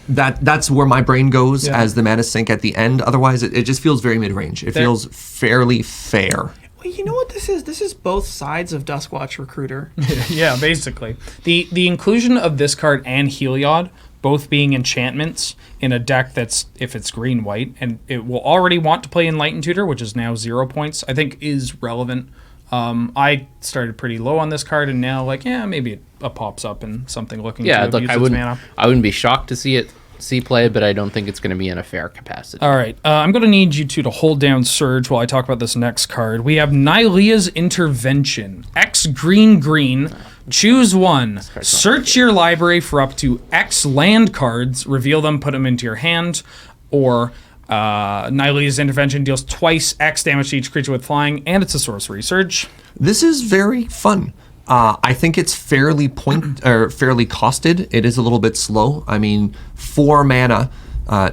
That's where my brain goes as the mana sink at the end. Otherwise, it just feels very mid-range. It feels fairly fair. Well, you know what this is? This is both sides of Duskwatch Recruiter. Yeah, basically. The inclusion of this card and Heliod, both being enchantments in a deck that's, if it's green-white, and it will already want to play Enlightened Tutor, which is now 0 points, I think is relevant. I started pretty low on this card, and now, maybe it pops up in something looking to abuse its mana. I wouldn't be shocked to see play, but I don't think it's going to be in a fair capacity. All right, I'm going to need you two to hold down Serge while I talk about this next card. We have Nylea's Intervention. X green. Choose 1. Search your library for up to X land cards. Reveal them, put them into your hand. Or Nylea's Intervention deals twice X damage to each creature with flying, and it's a sorcery. Serge? This is very fun. I think it's fairly costed. It is a little bit slow. I mean, 4 mana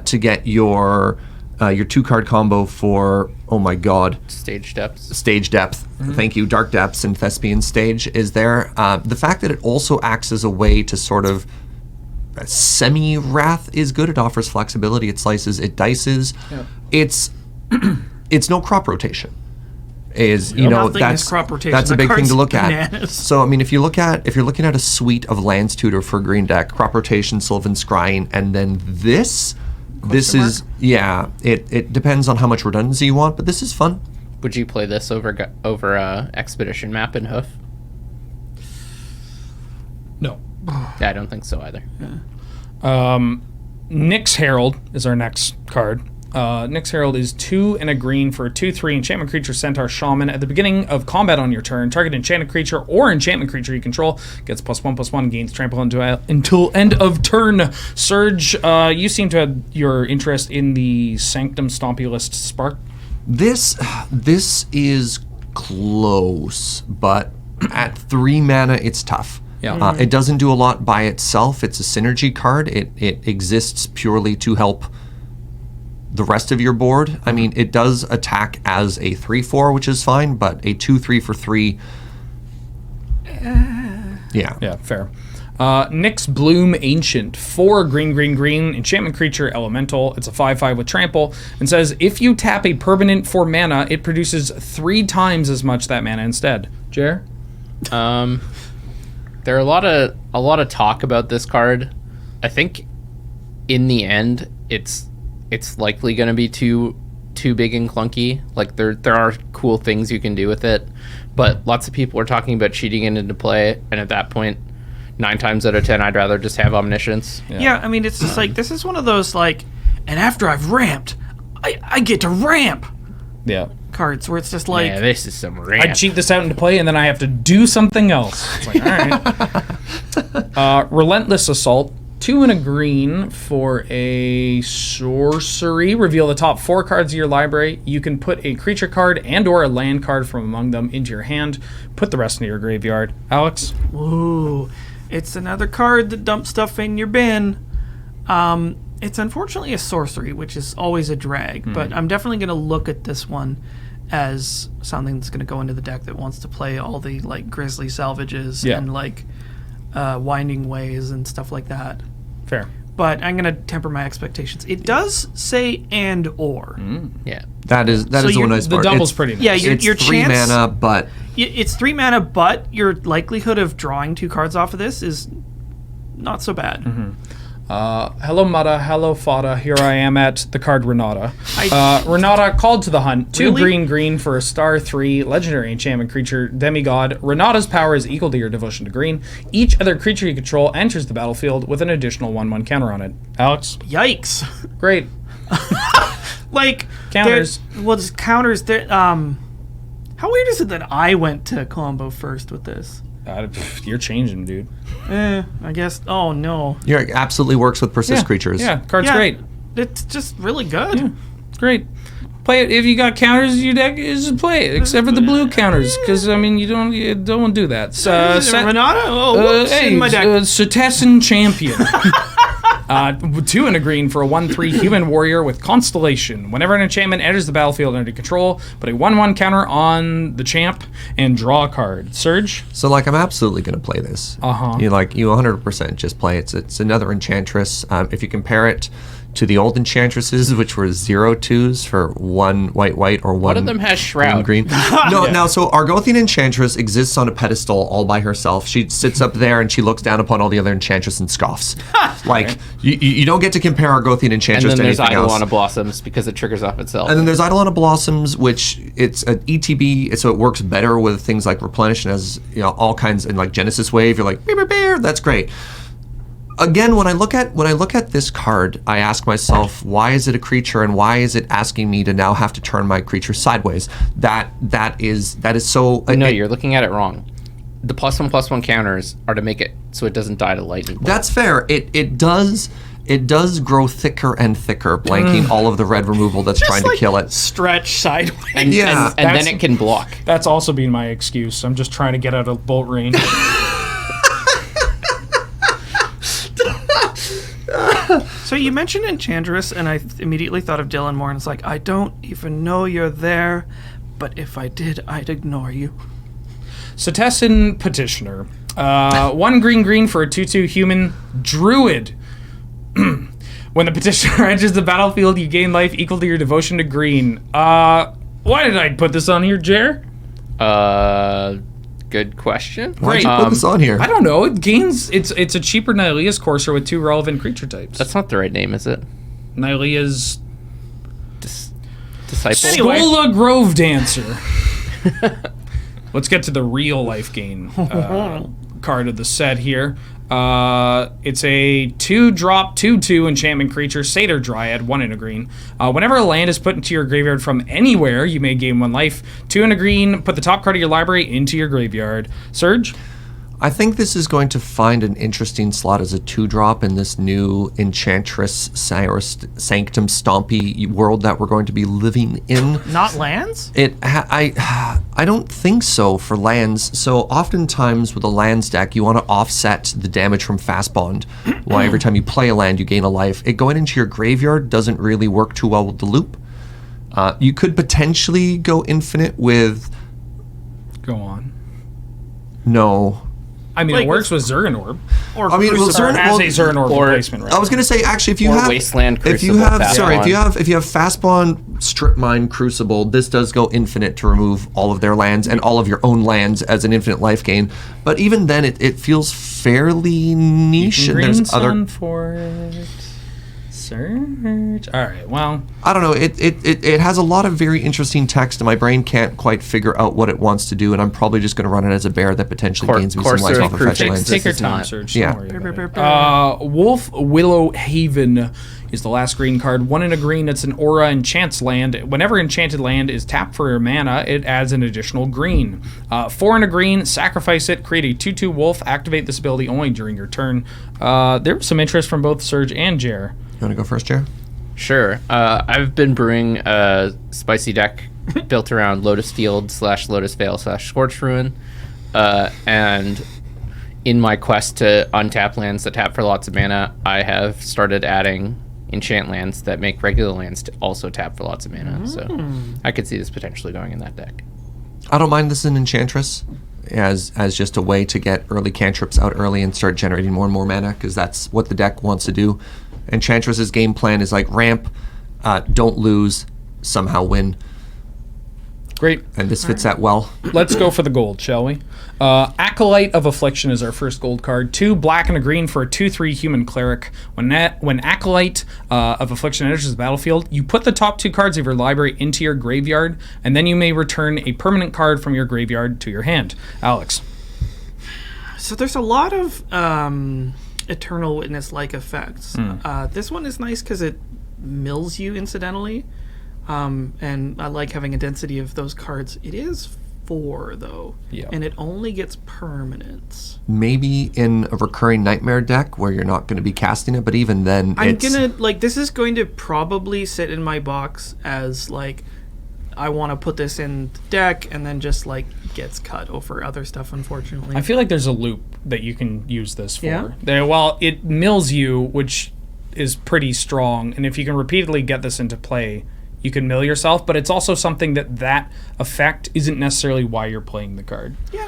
to get your 2-card combo for, oh my god, Stage Depth. Thank you. Dark Depths and Thespian Stage is there. The fact that it also acts as a way to sort of semi-wrath is good. It offers flexibility. It slices. It dices. Yeah. It's no crop rotation. That's a big thing to look at. So I mean, if you're looking at a suite of lands tutor for a green deck, crop rotation, Sylvan Scrying, and then this is it depends on how much redundancy you want, but this is fun. Would you play this over Expedition Map and Hoof? No. Yeah, I don't think so either. Yeah. Nyx Herald is our next card. Nyx Herald is 2 and a green for a 2/3 enchantment creature, Centaur Shaman. At the beginning of combat on your turn, target enchanted creature or enchantment creature you control gets +1/+1, gains trample until end of turn. Serge, you seem to have your interest in the Sanctum Stompulist Spark. This is close, but at 3 mana, it's tough. Yeah. It doesn't do a lot by itself. It's a synergy card. It exists purely to help the rest of your board. I mean, it does attack as a 3/4, which is fine, but a 2/3 for 3 Yeah, fair. Nyx Bloom Ancient, 4 green, enchantment creature, elemental. It's a 5/5 with trample, and says if you tap a permanent for mana, it produces 3 times as much that mana instead. Jer? There are a lot of talk about this card. I think in the end, it's likely going to be too big and clunky. Like there are cool things you can do with it, but lots of people are talking about cheating it into play, and at that point, 9 times out of 10, I'd rather just have Omniscience. Yeah, I mean, it's just like, this is one of those, like, and after I've ramped, I get to ramp cards where it's just like... Yeah, this is some ramp. I cheat this out into play, and then I have to do something else. It's like, all right. Relentless Assault, 2 and a green for a sorcery. Reveal the top 4 cards of your library. You can put a creature card and or a land card from among them into your hand. Put the rest into your graveyard. Alex? Ooh... It's another card that dumps stuff in your bin. It's unfortunately a sorcery, which is always a drag, but I'm definitely going to look at this one as something that's going to go into the deck that wants to play all the like Grizzly Salvages and like Winding Ways and stuff like that. Fair. But I'm going to temper my expectations. It does say and or. Yeah. That is the one I The double's pretty nice. Yeah, It's your 3 chance, mana, but... It's 3 mana, but your likelihood of drawing 2 cards off of this is not so bad. Hello, Mata. Hello, Fada. Here I am at the card Renata. Renata called to the hunt. 2 green for a star 3 legendary enchantment creature, demigod. Renata's power is equal to your devotion to green. Each other creature you control enters the battlefield with an additional 1/1 counter on it. Alex? Yikes. Great. Like Counters. Well, just counters. How weird is it that I went to combo first with this? You're changing, dude. I guess. Oh no. Yeah, it absolutely works with persist creatures. Yeah, card's great. It's just really good. Yeah, it's great. Play it if you got counters in your deck. Just play it, except for the blue counters, because I mean you don't do that. Renata. Oh, whoops, in my deck. Cetessan Champion. 2 and a green for a 1/3 human warrior with Constellation. Whenever an enchantment enters the battlefield under control, put a 1/1 counter on the champ and draw a card. Serge? So like I'm absolutely going to play this. You 100% just play it. It's another enchantress. If you compare it to the old enchantresses, which were 0/2s for 1 white or 1 One of them has Shroud. green. Now, so Argothian Enchantress exists on a pedestal all by herself. She sits up there and she looks down upon all the other Enchantress and scoffs. Like, you don't get to compare Argothian Enchantress to anything else. And then there's Eidolon of Blossoms because it triggers off itself. And then there's Eidolon of Blossoms, which it's an ETB, so it works better with things like Replenish and has all kinds, and like Genesis Wave, you're like, bear, that's great. Again, when I look at this card, I ask myself, why is it a creature, and why is it asking me to now have to turn my creature sideways? That is so. No, you're looking at it wrong. The +1/+1 counters are to make it so it doesn't die to lightning bolt. That's fair. It does grow thicker and thicker, blanking all of the red removal that's trying to kill it. Stretch sideways. And then it can block. That's also been my excuse. I'm just trying to get out of bolt range. So you mentioned Enchantress, and I immediately thought of Dylan Moore, and it's like, I don't even know you're there, but if I did, I'd ignore you. Cetessan Petitioner. 1 green for a 2/2 human druid. When the petitioner enters the battlefield, you gain life equal to your devotion to green. Why did I put this on here, Jer? Good question. Why'd you put this on here? I don't know. It gains. It's a cheaper Nylea's Courser with 2 relevant creature types. That's not the right name, is it? Nylea's disciple. Anyway. Skola Grove Dancer. Let's get to the real life gain card of the set here. It's a 2-drop 2/2 enchantment creature, Satyr Dryad, 1 and a green. Whenever a land is put into your graveyard from anywhere, you may gain 1 life. 2 and a green, put the top card of your library into your graveyard. Serge? I think this is going to find an interesting slot as a 2-drop in this new Enchantress or Sanctum Stompy world that we're going to be living in. Not lands? I don't think so for lands. So oftentimes with a lands deck, you want to offset the damage from Fast Bond. Why every time you play a land, you gain a life. It going into your graveyard doesn't really work too well with the loop. You could potentially go infinite with... Go on. No. I mean, Like it works with Zergan Orb. Or I mean, well, Crucible. Zergan- As a Zergan Orb or- replacement, right? I was gonna say actually, if you Or have Wasteland if you Crucible, have Fast sorry, Bond. if you have Fast Bond, Strip Mine, Crucible, this does go infinite to remove all of their lands and all of your own lands as an infinite life gain. But even then, it feels fairly niche. And Green there's Sun other. for it. Surge. All right. Well, I don't know. It has a lot of very interesting text, and my brain can't quite figure out what it wants to do. And I'm probably just going to run it as a bear that potentially gains me some life off of fetch Take- lands. take your is time, not- Serge. Yeah. Don't worry about it. Wolf Willow Haven is the last green card. 1 in a green. It's an aura enchants land. Whenever enchanted land is tapped for your mana, it adds an additional green. 4 in a green. Sacrifice it. Create a 2/2 wolf. Activate this ability only during your turn. There was some interest from both Serge and Jer. You want to go first, Jer? Sure. I've been brewing a spicy deck built around Lotus Field / Lotus Vale / Scorched Ruin. And in my quest to untap lands that tap for lots of mana, I have started adding enchant lands that make regular lands to also tap for lots of mana. So I could see this potentially going in that deck. I don't mind this as an Enchantress as just a way to get early cantrips out early and start generating more and more mana, because that's what the deck wants to do. Enchantress's game plan is like ramp, don't lose, somehow win, Great. and this fits that well. Let's go for the gold, shall we? Acolyte of Affliction is our first gold card. 2 black and a green for a 2/3 human cleric. When Acolyte of Affliction enters the battlefield, you put the top 2 cards of your library into your graveyard, and then you may return a permanent card from your graveyard to your hand. Alex. So there's a lot of Eternal Witness-like effects. This one is nice because it mills you incidentally, and I like having a density of those cards. It is 4 though, Yeah. and it only gets permanents. Maybe in a recurring Nightmare deck where you're not going to be casting it, but even then, This is going to probably sit in my box as like, I want to put this in the deck, and then just like gets cut over other stuff, unfortunately. I feel like there's a loop that you can use this for. Yeah? Well, it mills you, which is pretty strong, and if you can repeatedly get this into play, you can mill yourself, but it's also something that effect isn't necessarily why you're playing the card. Yeah.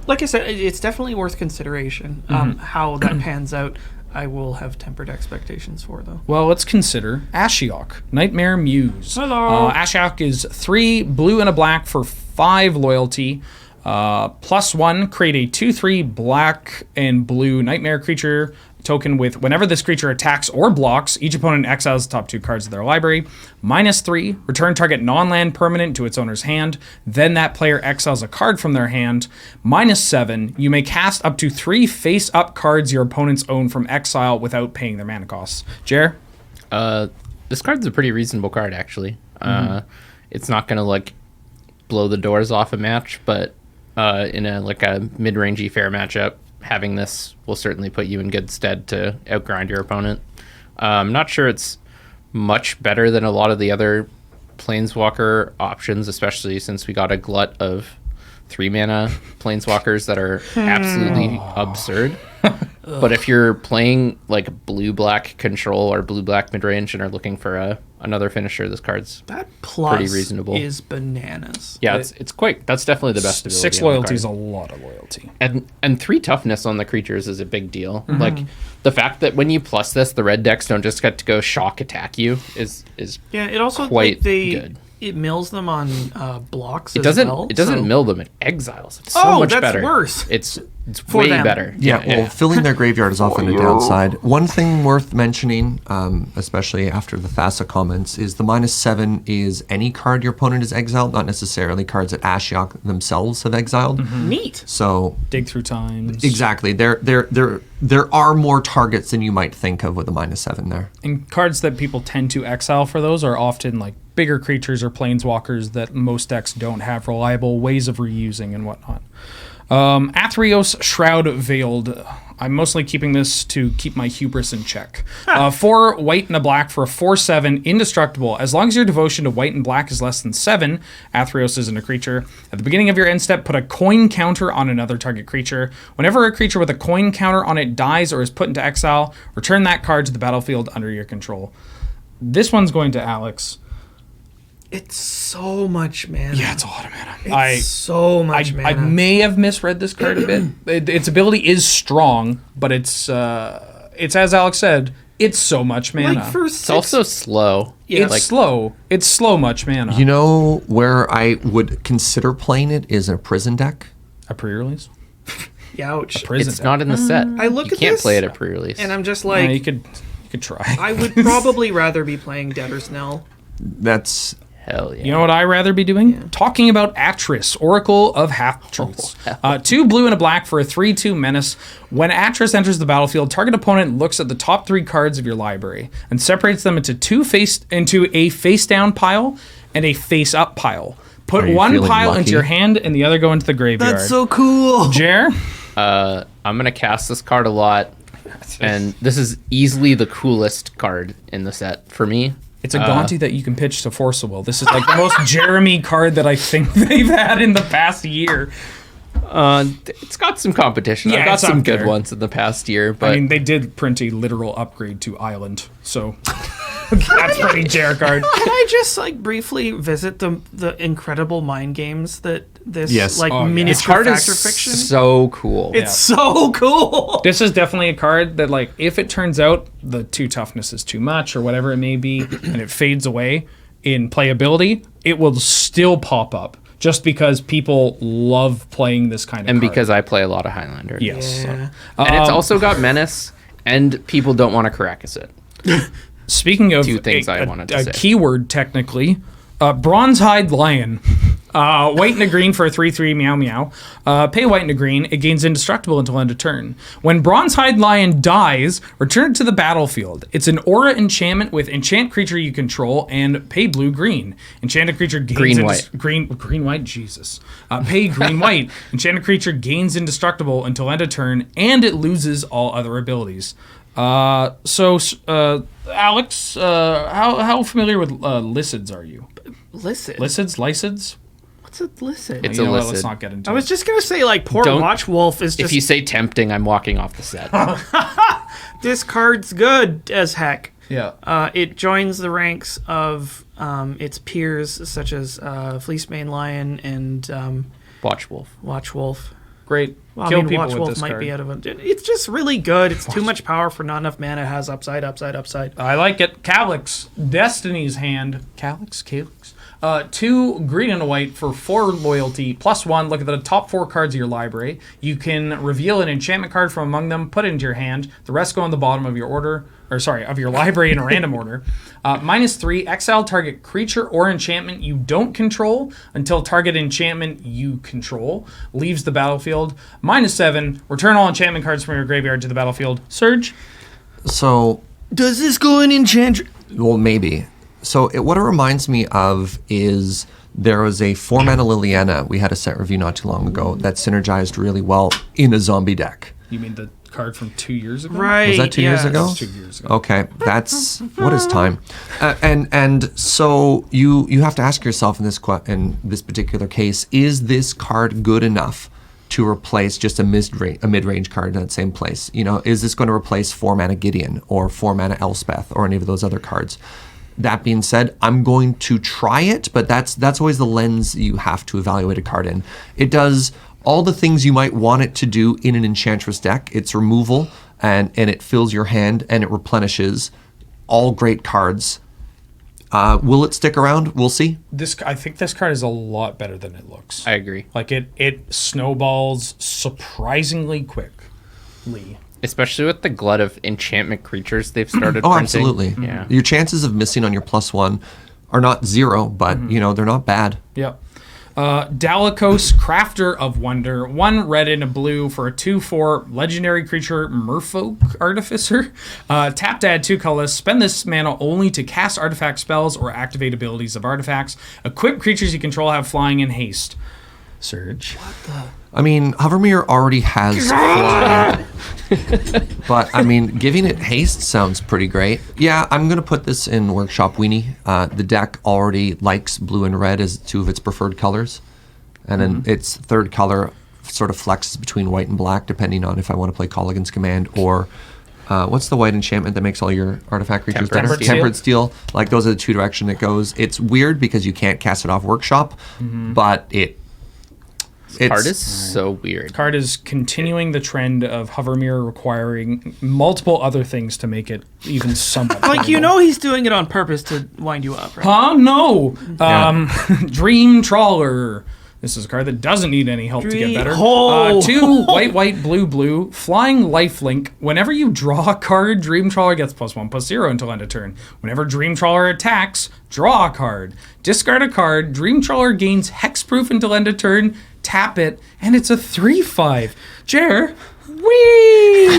Like I said, it's definitely worth consideration. How that pans out, I will have tempered expectations for, though. Well, let's consider Ashiok, Nightmare Muse. Hello. Ashiok is 3 blue and a black for 5 loyalty. +1, create a 2/3 black and blue nightmare creature token with whenever this creature attacks or blocks, each opponent exiles the top 2 cards of their library. -3, return target non-land permanent to its owner's hand. Then that player exiles a card from their hand. -7, you may cast up to 3 face-up cards your opponents own from exile without paying their mana costs. Jer? This card's a pretty reasonable card, actually. It's not going to like blow the doors off a match, but in a mid-rangey fair matchup, having this will certainly put you in good stead to outgrind your opponent. I'm not sure it's much better than a lot of the other Planeswalker options, especially since we got a glut of 3-mana Planeswalkers that are absolutely absurd. But if you're playing like blue-black control or blue-black midrange and are looking for another finisher, this card's That plus pretty reasonable. is bananas. Yeah, it's quite. That's definitely the best ability. 6 on the loyalty is a card. lot of loyalty. And 3 toughness on the creatures is a big deal. Like the fact that when you plus this, the red decks don't just get to go shock attack you is Yeah, it also quite like, good. It mills them on blocks. It as doesn't well, it doesn't so- mill them, it exiles. It's so Oh, much that's better. worse. It's For way them. better. Yeah, filling their graveyard is often a downside. One thing worth mentioning, especially after the Thassa comments, is the -7 is any card your opponent has exiled, not necessarily cards that Ashiok themselves have exiled. Neat. So Dig through times. exactly, there are more targets than you might think of with a -7 there. And cards that people tend to exile for those are often like bigger creatures or planeswalkers that most decks don't have reliable ways of reusing and whatnot. Athreos Shroud Veiled. I'm mostly keeping this to keep my hubris in check. 4 white and a black for a 4/7 indestructible. As long as your devotion to white and black is less than 7, Athreos isn't a creature. At the beginning of your end step, put a coin counter on another target creature. Whenever a creature with a coin counter on it dies or is put into exile, return that card to the battlefield under your control. This one's going to Alex. It's so much mana. Yeah, it's a lot of mana. It's so much mana. I may have misread this card a bit. Its ability is strong, but it's as Alex said, it's so much mana. Like it's also slow. Yeah. It's slow. It's slow much mana. You know where I would consider playing it is in a prison deck. A pre-release? Ouch. It's not in the set. I look you at can't this, play it at pre-release. and I'm just like, you could try. I would probably rather be playing Debtor's Knell. That's Hell yeah. You know what I'd rather be doing? Yeah. Talking about Atris, Oracle of Half-Truths. 2 blue and a black for a 3/2 menace. When Atris enters the battlefield, target opponent looks at the top 3 cards of your library and separates them into a face-down pile and a face-up pile. Put one pile into your hand and the other go into the graveyard. That's so cool. Jer? I'm going to cast this card a lot, and this is easily the coolest card in the set for me. It's a Gaunty that you can pitch to Force of Will. This is like the most Jeremy card that I think they've had in the past year. It's got some competition. Yeah, I've got some good ones in the past year, but I mean, they did print a literal upgrade to Island, so that's pretty Jer card. Can I just like briefly visit the incredible mind games that this miniature this card Fact or is Fiction? so cool. It's so cool. This is definitely a card that, like, if it turns out the 2 toughness is too much or whatever it may be, and it fades away in playability, it will still pop up. Just because people love playing this kind of and card. Because I play a lot of Highlander. Yes. Yeah. And it's also got Menace, and people don't want to Caracas it. Speaking of 2 things I wanted to say. A keyword, technically, Bronzehide Lion. White and a green for a 3/3 meow meow. Pay white and a green. It gains indestructible until end of turn. When Bronzehide Lion dies, return it to the battlefield. It's an aura enchantment with enchant creature you control and pay blue green. Enchanted creature gains green white. Jesus. Pay green white. Enchanted creature gains indestructible until end of turn, and it loses all other abilities. Alex, how familiar with Lycids are you? Lycids? What's a Lycid? It's a Lycid. Let's not get into it. I was just gonna say, like, poor Watchwolf is just. If you say tempting, I'm walking off the set. This card's good as heck. Yeah. It joins the ranks of its peers, such as Fleecemane Lion and Watchwolf. Great. Well, Kill I mean, people Watchwolf with this might card. be out of it. It's just really good. It's too much power for not enough mana. It has upside. I like it. Calyx, Destiny's Hand. Calyx? 2 green and a white for 4 loyalty, +1. Look at the top 4 cards of your library. You can reveal an enchantment card from among them, put it into your hand. The rest go on the bottom of your of your library in a random order. -3, exile target creature or enchantment you don't control until target enchantment you control leaves the battlefield. -7, return all enchantment cards from your graveyard to the battlefield. Serge? So, does this go in Enchantress? Well, maybe. So what it reminds me of is there was a 4-mana Liliana. We had a set review not too long ago that synergized really well in a zombie deck. You mean the card from 2 years ago? Right. Was that 2 years ago? 2 years ago. Okay, that's what is time, and so you have to ask yourself in this particular case: is this card good enough to replace just a mid-range card in that same place? You know, is this going to replace 4-mana Gideon or 4-mana Elspeth or any of those other cards? That being said, I'm going to try it, but that's always the lens you have to evaluate a card in. It does all the things you might want it to do in an Enchantress deck. It's removal, and it fills your hand, and it replenishes. All great cards. Will it stick around? We'll see. I think this card is a lot better than it looks. I agree. Like, it snowballs surprisingly quickly. Especially with the glut of enchantment creatures they've started Oh, printing. absolutely. Yeah. Your chances of missing on your +1 are not 0, but, they're not bad. Yep. Dalikos, Crafter of Wonder. 1 red and a blue for a 2/4 legendary creature, Merfolk Artificer. Tap to add 2 colors. Spend this mana only to cast artifact spells or activate abilities of artifacts. Equip creatures you control have flying and haste. Serge. I mean, Hovermere already has flying. But, I mean, giving it haste sounds pretty great. Yeah, I'm going to put this in Workshop Weenie. The deck already likes blue and red as 2 of its preferred colors. And then its third color sort of flexes between white and black, depending on if I want to play Colligan's Command or what's the white enchantment that makes all your artifact creatures better? Tempered Tempered Steel. Like, those are the two direction it goes. It's weird because you can't cast it off Workshop, but it's Card is so weird. Card is continuing the trend of Hover Mirror requiring multiple other things to make it even somewhat Like, playable. he's doing it on purpose to wind you up, right? Huh? No. Dream Trawler. This is a card that doesn't need any help to get better. 2 white, blue, flying lifelink. Whenever you draw a card, Dream Trawler gets +1/+0 until end of turn. Whenever Dream Trawler attacks, draw a card. Discard a card. Dream Trawler gains hexproof until end of turn. Tap it, and it's a 3/5. Jer, whee!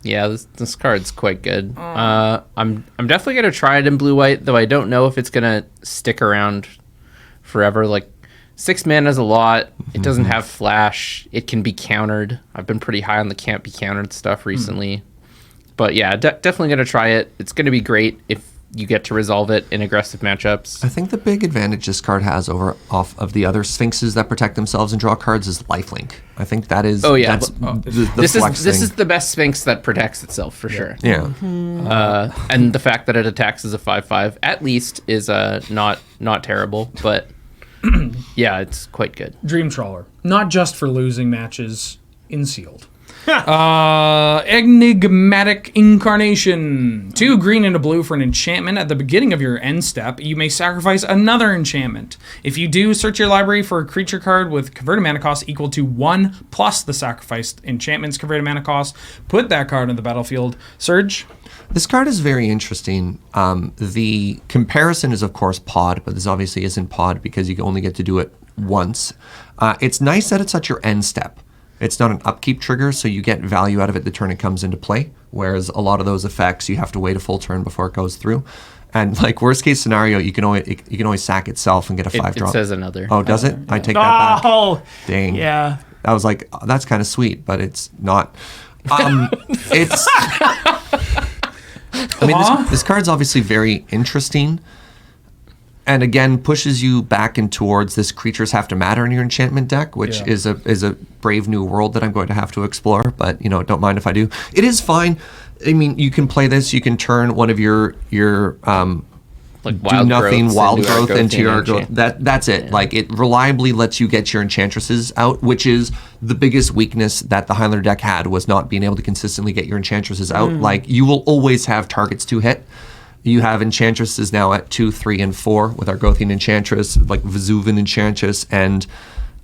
Yeah, this card's quite good. I'm definitely gonna try it in blue-white, though I don't know if it's gonna stick around forever. Like, 6 mana is a lot. It doesn't have flash. It can be countered. I've been pretty high on the can't be countered stuff recently. But yeah, definitely gonna try it. It's gonna be great if you get to resolve it in aggressive matchups. I think the big advantage this card has off of the other Sphinxes that protect themselves and draw cards is lifelink. I think that is. Oh, yeah. That's This flex is thing. the best Sphinx that protects itself for sure. Yeah. And the fact that it attacks as a 5/5 at least is not terrible, but yeah, it's quite good. Dream Trawler. Not just for losing matches in Sealed. Enigmatic Incarnation. 2 green and a blue for an enchantment. At the beginning of your end step, you may sacrifice another enchantment. If you do, search your library for a creature card with converted mana cost equal to 1 plus the sacrificed enchantment's converted mana cost. Put that card on the battlefield. Serge? This card is very interesting. The comparison is, of course, Pod, but this obviously isn't Pod because you only get to do it once. It's nice that it's at your end step. It's not an upkeep trigger, so you get value out of it the turn it comes into play, whereas a lot of those effects, you have to wait a full turn before it goes through. And, like, worst case scenario, you can always sack itself and get a 5-drop. It says another. Oh, does it? I take that back. Oh, Dang. yeah. I was like, oh, that's kind of sweet, but it's not. It's. I mean, this card's obviously very interesting, and again pushes you back and towards this creatures have to matter in your enchantment deck, which is a brave new world that I'm going to have to explore. But don't mind if I do. It is fine. I mean, you can play this. You can turn one of your Like do nothing wild growth into your energy. that's it. Yeah. Like, it reliably lets you get your enchantresses out, which is the biggest weakness that the Highlander deck had, was not being able to consistently get your enchantresses out. Like, you will always have targets to hit. You have enchantresses now at 2, 3, and 4 with our Gothian enchantress, like Vesuvian enchantress, and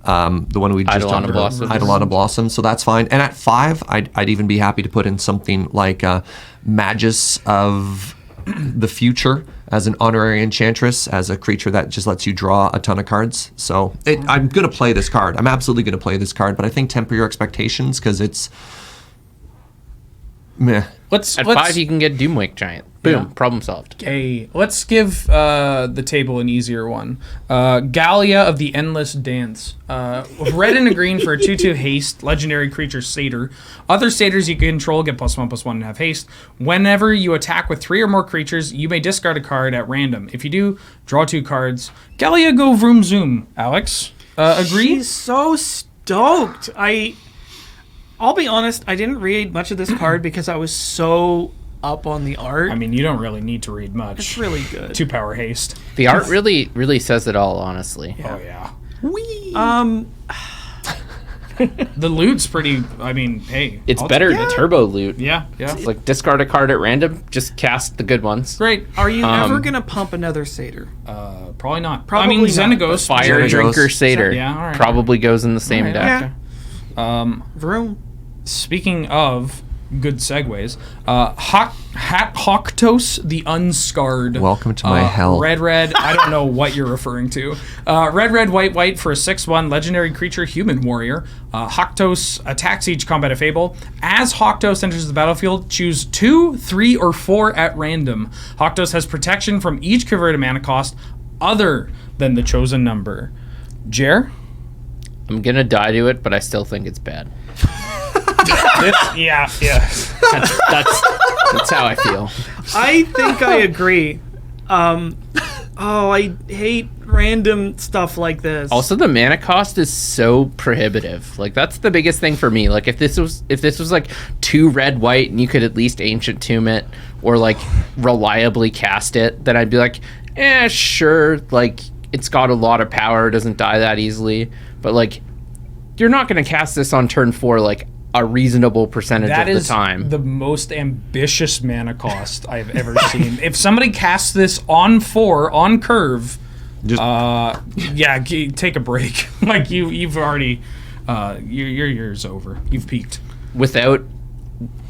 the one we just Eidolon talked about, Eidolon of Blossom. So that's fine. And at 5, I'd even be happy to put in something like Magus of the Future as an honorary enchantress, as a creature that just lets you draw a ton of cards. So I'm going to play this card. I'm absolutely going to play this card, but I think temper your expectations because it's meh. At 5, you can get Doomwake Giant. Boom, problem solved. Okay, let's give the table an easier one. Gallia of the Endless Dance. Red and a green for a 2/2 haste, legendary creature satyr. Other satyrs you control get +1/+1 and have haste. Whenever you attack with 3 or more creatures, you may discard a card at random. If you do, draw 2 cards. Gallia, go vroom zoom. Alex, agree? She's so stoked. I'll be honest, I didn't read much of this card because I was so up on the art. I mean, you don't really need to read much. It's really good. 2 power haste. The art really says it all, honestly. Oh, yeah. Whee! The loot's pretty, I mean, hey. It's better than turbo loot. Yeah. It's like discard a card at random, just cast the good ones. Great. Are you ever going to pump another satyr? Probably not. Probably I mean, not, Xenagos. Fire Drinker Satyr Yeah, all right. probably goes in the same deck. Yeah. Vroom. Speaking of good segues, Hoktos the Unscarred. Welcome to my hell. Red, I don't know what you're referring to. Red, white for a 6/1 legendary creature, human warrior. Hoktos attacks each combat of Fable. As Hoktos enters the battlefield, choose 2, 3, or 4 at random. Hoktos has protection from each converted mana cost other than the chosen number. Jer? I'm gonna die to it, but I still think it's bad. Yeah. That's how I feel. I think I agree. Oh, I hate random stuff like this. Also, the mana cost is so prohibitive. Like, that's the biggest thing for me. Like, if this was like 2 red white and you could at least Ancient Tomb it or like reliably cast it, then I'd be like, sure. Like, it's got a lot of power, doesn't die that easily. But like, you're not going to cast this on turn 4 like a reasonable percentage of the time. That is the most ambitious mana cost I've ever seen. If somebody casts this on 4 on curve, take a break. Like you've already, your year's over. You've peaked. Without,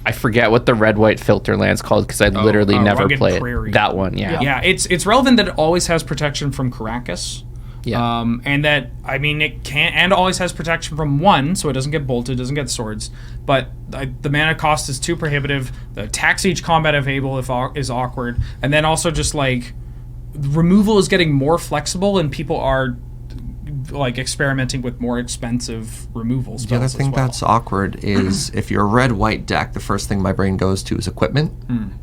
I forget what the red-white filter land's called because I literally never played it. That one. Yeah. It's relevant that it always has protection from Caracas. Yeah. And that, I mean, it can and always has protection from 1, so it doesn't get bolted, doesn't get swords. But the mana cost is too prohibitive. The tax each combat available is awkward, and then also just like removal is getting more flexible, and people are like experimenting with more expensive removal spells. The other thing that's awkward is if you're a red-white deck, the first thing my brain goes to is equipment,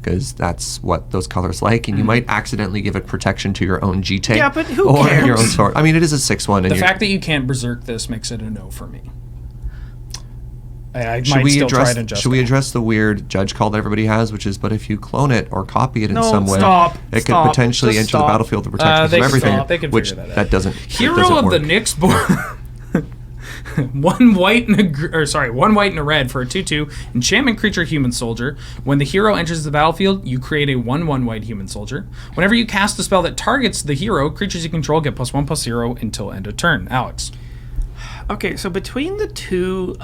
because that's what those colors like, and you might accidentally give it protection to your own G-Tape. Yeah, but who cares? Your own sword. I mean, it is a 6/1. The fact that you can't berserk this makes it a no for me. I should might we still address, try to adjust. Should we address the weird judge call that everybody has, which is, but if you clone it or copy it in some way, it could potentially enter the battlefield with protection from everything, which that doesn't. Hero of the Nyx board. One white and a red for a 2/2 enchantment creature human soldier. When the hero enters the battlefield, you create a 1/1 white human soldier. Whenever you cast a spell that targets the hero, creatures you control get +1/+0 until end of turn. Alex. Okay, so between the 2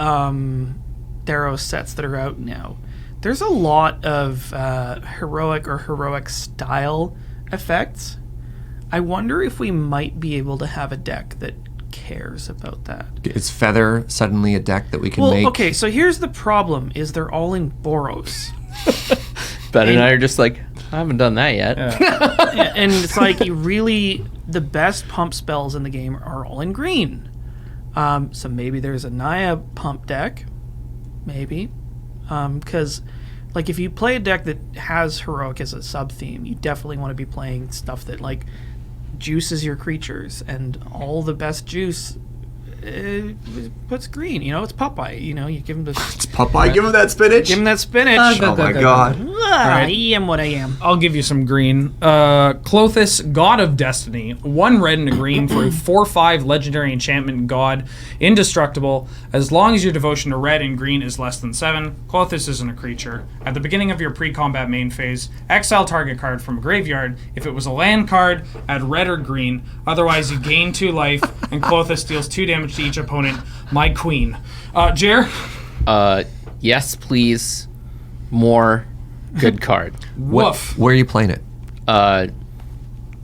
Theros sets that are out now, there's a lot of heroic or heroic style effects. I wonder if we might be able to have a deck that cares about that. Is Feather suddenly a deck that we can make? Okay, so here's the problem, is they're all in Boros. Ben and I are just like, I haven't done that yet. Yeah. And it's like, the best pump spells in the game are all in green. So maybe there's a Naya pump deck. Maybe. Because, like, if you play a deck that has heroic as a sub-theme, you definitely want to be playing stuff that, like, juices your creatures, and all the best juice puts green. It's Popeye. You give him the... It's Popeye. Give him that spinach. Give him that spinach. Oh, my God. I am what I am. I'll give you some green. Klothys, God of Destiny. 1 red and a green for a 4/5 legendary enchantment god. Indestructible. As long as your devotion to red and green is less than 7, Klothys isn't a creature. At the beginning of your pre-combat main phase, exile target card from a graveyard. If it was a land card, add red or green. Otherwise, you gain 2 life, and Klothys deals 2 damage to each opponent. My queen. Jer? Yes, please. More good card. Woof. Where are you playing it?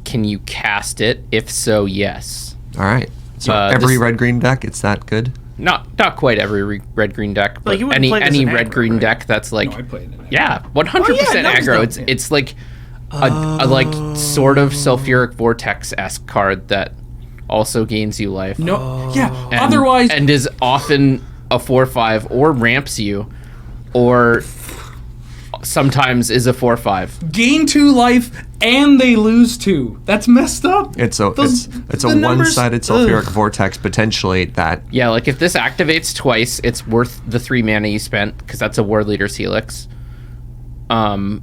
Can you cast it? If so, yes. All right. So every red-green deck, it's that good? Not quite every red-green deck, but you any aggro, red-green right? deck that's like... No, I played it. 100% aggro. It's like a like sort of sulfuric vortex-esque card that also gains you life. No, otherwise... And is often a 4/5 or ramps you, or sometimes is a 4/5. Gain 2 life and they lose 2. That's messed up. It's a one-sided sulfuric vortex potentially that... Yeah, like if this activates twice, it's worth the 3 mana you spent, because that's a War Leader's Helix. Yeah.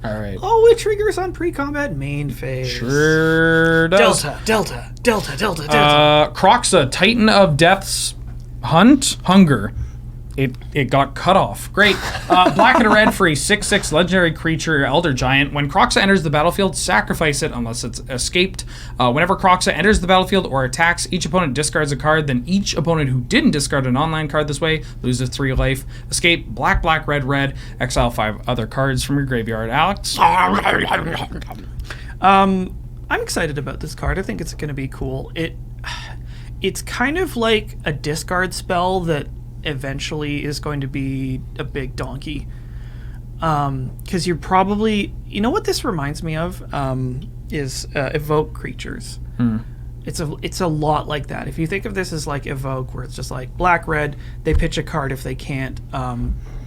All right. Oh, it triggers on pre-combat main phase. Sure does. Delta. Croxa, Titan of Death's Hunger. It got cut off. Great. Black and a red for a 6/6 legendary creature, Elder Giant. When Croxa enters the battlefield, sacrifice it unless it's escaped. Whenever Croxa enters the battlefield or attacks, each opponent discards a card. Then each opponent who didn't discard an online card this way loses 3 life. Escape, black, red. Exile 5 other cards from your graveyard. Alex? I'm excited about this card. I think it's going to be cool. It's kind of like a discard spell that eventually is going to be a big donkey, because you're probably, what this reminds me of is evoke creatures. It's a lot like that. If you think of this as like evoke, where it's just like black red, they pitch a card. If they can't,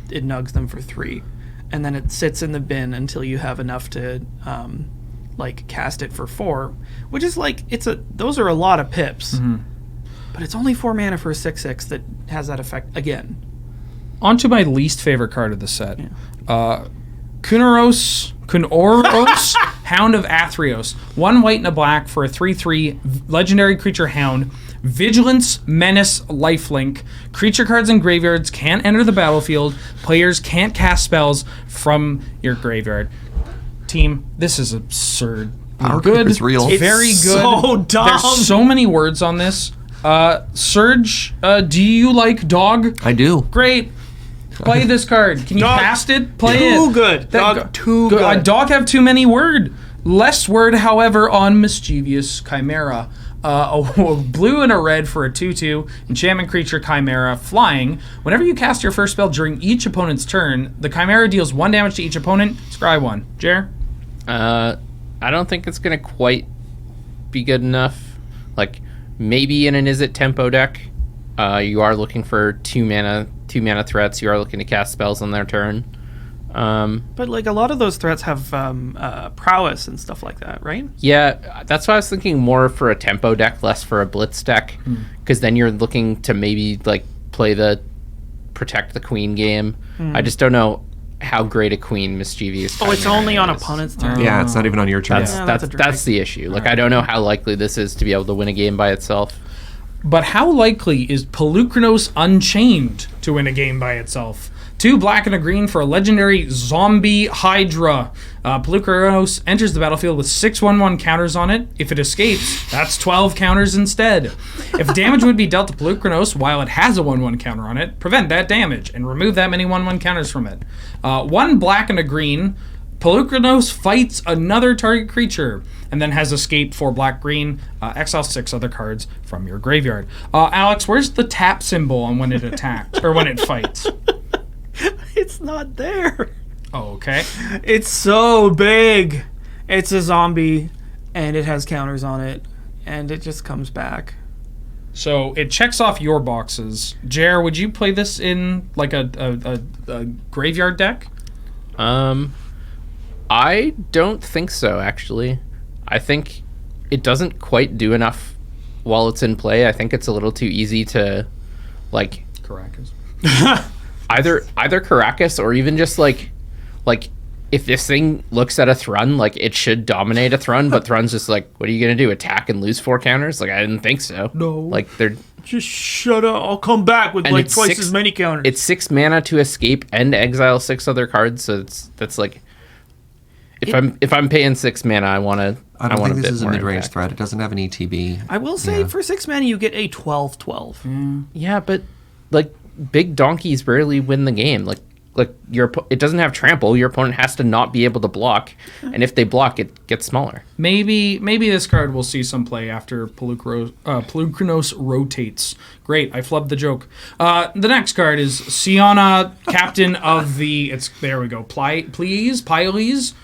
it nugs them for 3, and then it sits in the bin until you have enough to like cast it for 4, which is like those are a lot of pips. But it's only 4 mana for a 6/6 that has that effect again. On to my least favorite card of the set. Yeah. Kunoros, Hound of Athreos. 1 white and a black for a 3/3 legendary creature hound. Vigilance, Menace, Lifelink. Creature cards in graveyards can't enter the battlefield. Players can't cast spells from your graveyard. Team, this is absurd. Power Good. Creeper's real. It's very good. So dumb. There's so many words on this. Serge, do you like dog? I do. Great. Play this card. Can you Dog. cast it? Play it. Too good. Dog, too good. Dog have too many word. Less word, however, on Mischievous Chimera. A blue and a red for a 2/2 enchantment creature Chimera flying. Whenever you cast your first spell during each opponent's turn, the Chimera deals 1 damage to each opponent. Scry 1. Jer? I don't think it's gonna quite be good enough. Like maybe in an Is It Tempo deck, you are looking for 2 mana threats. You are looking to cast spells on their turn. But like a lot of those threats have prowess and stuff like that, right? Yeah, that's why I was thinking more for a tempo deck, less for a blitz deck, because then you're looking to maybe like play the protect the queen game. I just don't know how great a queen Mischievous. Oh, it's Chimera only on is. opponent's turn. Yeah, it's not even on your turn. That's the issue. Like I don't know how likely this is to be able to win a game by itself. But how likely is Polukranos Unchained to win a game by itself? 2 black and a green for a legendary zombie Hydra. Polukranos enters the battlefield with 6/1/1 counters on it. If it escapes, that's 12 counters instead. If damage would be dealt to Polukranos while it has a 1/1 counter on it, prevent that damage and remove that many 1/1 counters from it. 1 black and a green. Polukranos fights another target creature and then has escape for black-green. Exile 6 other cards from your graveyard. Alex, where's the tap symbol on when it attacks or when it fights? It's not there. Oh, okay. It's so big. It's a zombie, and it has counters on it, and it just comes back. So it checks off your boxes. Jer, would you play this in like a graveyard deck? I don't think so, actually. I think it doesn't quite do enough while it's in play. I think it's a little too easy to, like... Caracas. either Caracas or even just, like if this thing looks at a Thrun, like, it should dominate a Thrun, but Thrun's just like, what are you going to do, attack and lose 4 counters? Like, I didn't think so. No. Like, they're... Just shut up. I'll come back with like twice as many counters. It's 6 mana to escape and exile 6 other cards, so that's like... If I'm paying 6 mana, I want to. I don't think this is a mid-range mid-range threat. It doesn't have an ETB. I will say for 6 mana you get a 12/12. Yeah, but like big donkeys rarely win the game. Like it doesn't have trample. Your opponent has to not be able to block, and if they block, it gets smaller. Maybe this card will see some play after Polukranos rotates. Great, I flubbed the joke. The next card is Siona, Captain of the... There we go. Piles.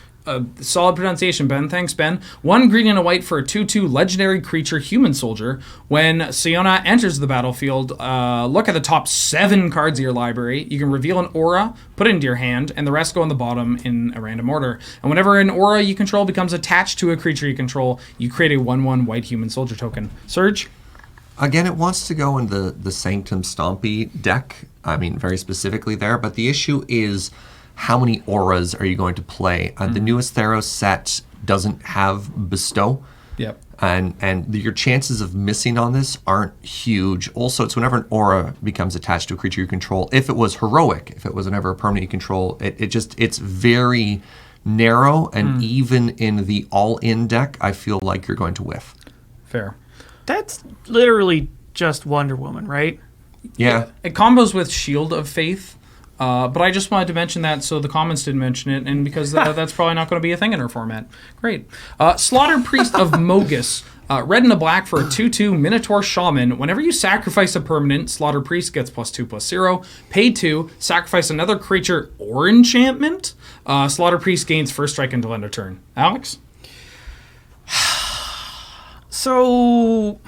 Solid pronunciation, Ben. Thanks, Ben. 1 green and a white for a 2/2 legendary creature human soldier. When Siona enters the battlefield, look at the top 7 cards of your library. You can reveal an aura, put it into your hand, and the rest go on the bottom in a random order. And whenever an aura you control becomes attached to a creature you control, you create a 1/1 white human soldier token. Serge? Again, it wants to go in the Sanctum Stompy deck. I mean, very specifically there. But the issue is... how many auras are you going to play? The newest Theros set doesn't have Bestow. Yep. And your chances of missing on this aren't huge. Also, it's whenever an aura becomes attached to a creature you control. If it was heroic, if it was whenever a permanent you control, it's very narrow. And even in the all-in deck, I feel like you're going to whiff. Fair. That's literally just Wonder Woman, right? Yeah. It combos with Shield of Faith. But I just wanted to mention that so the comments didn't mention it, and because that's probably not going to be a thing in our format. Great. Slaughter Priest of Mogus. Red and a black for a 2/2 Minotaur Shaman. Whenever you sacrifice a permanent, Slaughter Priest gets +2/+0. Pay 2, sacrifice another creature or enchantment. Slaughter Priest gains first strike until end of turn. Alex? So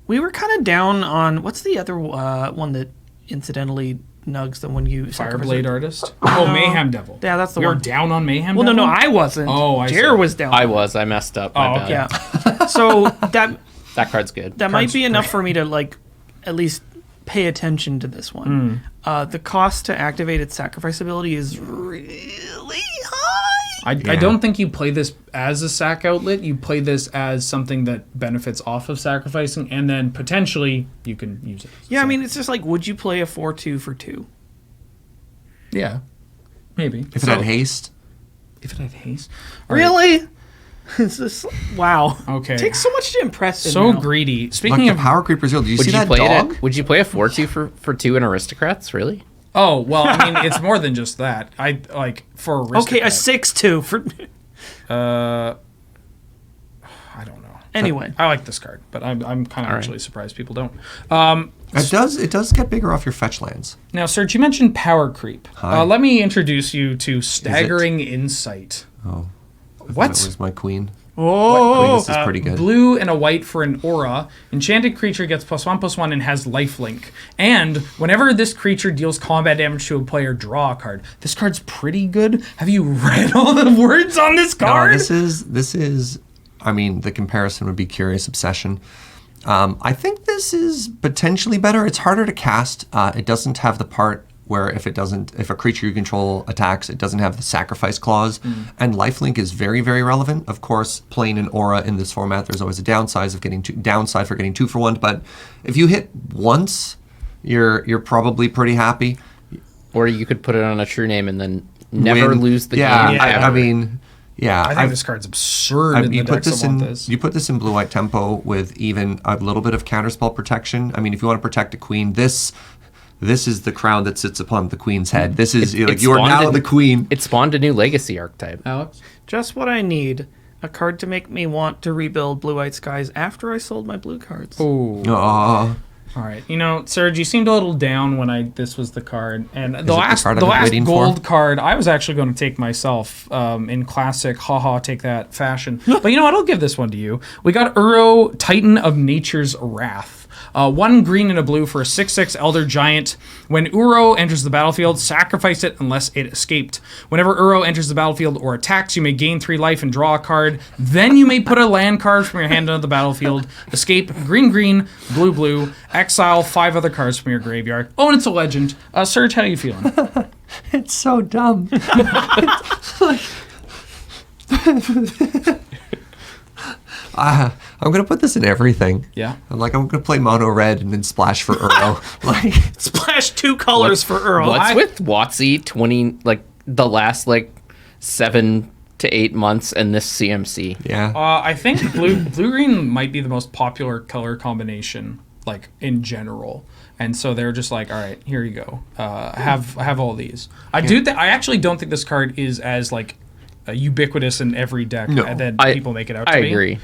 we were kind of down on... what's the other one that incidentally nugs than when you Fireblade Artist. Oh, Mayhem Devil. Yeah, that's the You're one. down on Mayhem Well, Devil? no, I wasn't. Oh, I Jer see. was down. I was. I messed up. My bad. Yeah. So That card's good. that might be enough for me to like at least pay attention to this one. The cost to activate its sacrifice ability is really high. I don't think you play this as a sack outlet. You play this as something that benefits off of sacrificing, and then potentially you can use it. Yeah, I mean, it's just like, would you play a 4/2 for 2? Yeah, maybe. If it had haste. If it had haste. Really? It's just, wow. Okay. It takes so much to impress him So now. greedy. Like Speaking the of Power Creeper Zero. Did you Would see you that play dog? it? Would you play a 4/2 for 2 in Aristocrats? Really? Oh, well, I mean, it's more than just that. I like for Okay, a Aristocrat. 6/2 for... I don't know. Anyway. I like this card, but I'm kind of right. actually surprised people don't. It does get bigger off your fetch lands. Now, Serge, you mentioned power creep. Hi. Let me introduce you to Staggering Insight. What? That was my queen. Oh, This is pretty good. Blue and a white for an aura. Enchanted creature gets +1/+1 and has lifelink. And whenever this creature deals combat damage to a player, draw a card. This card's pretty good. Have you read all the words on this card? No, this is. I mean, the comparison would be Curious Obsession. I think this is potentially better. It's harder to cast. It doesn't have the part where if a creature you control attacks, it doesn't have the sacrifice clause. And lifelink is very, very relevant. Of course, playing an aura in this format, there's always a downside for getting 2 for 1. But if you hit once, you're probably pretty happy. Or you could put it on a true name and then never Win. lose the Yeah, game. I mean, yeah. I think this card's absurd in the decks that want this. You put this in blue-white tempo with even a little bit of counterspell protection. I mean, if you want to protect a queen, this is the crown that sits upon the queen's head. This is like you are now the queen. It spawned a new legacy archetype. Alex? just what I need. A card to make me want to rebuild Blue-White Skies after I sold my blue cards. Oh. Aw. All right. You know, Serge, you seemed a little down when this was the card. And the the last card I've been waiting gold for? card I was actually going to take myself in classic haha take that fashion. But you know what? I'll give this one to you. We got Uro, Titan of Nature's Wrath. 1 green and a blue for a 6/6 Elder Giant. When Uro enters the battlefield, sacrifice it unless it escaped. Whenever Uro enters the battlefield or attacks, you may gain 3 life and draw a card. Then you may put a land card from your hand onto the battlefield. Escape, green, blue. Exile 5 other cards from your graveyard. Oh, and it's a legend. Serge, how are you feeling? It's so dumb. I'm gonna put this in everything. Yeah. I'm gonna play mono red and then splash for Uro. Like Splash 2 colors for Earl. What's with WotC 20, like the last 7 to 8 months and this CMC? yeah. I think blue-green might be the most popular color combination, in general. And so they're just like, all right, here you go. Have all these. I actually don't think this card is as ubiquitous in every deck that people make it out to be. I agree.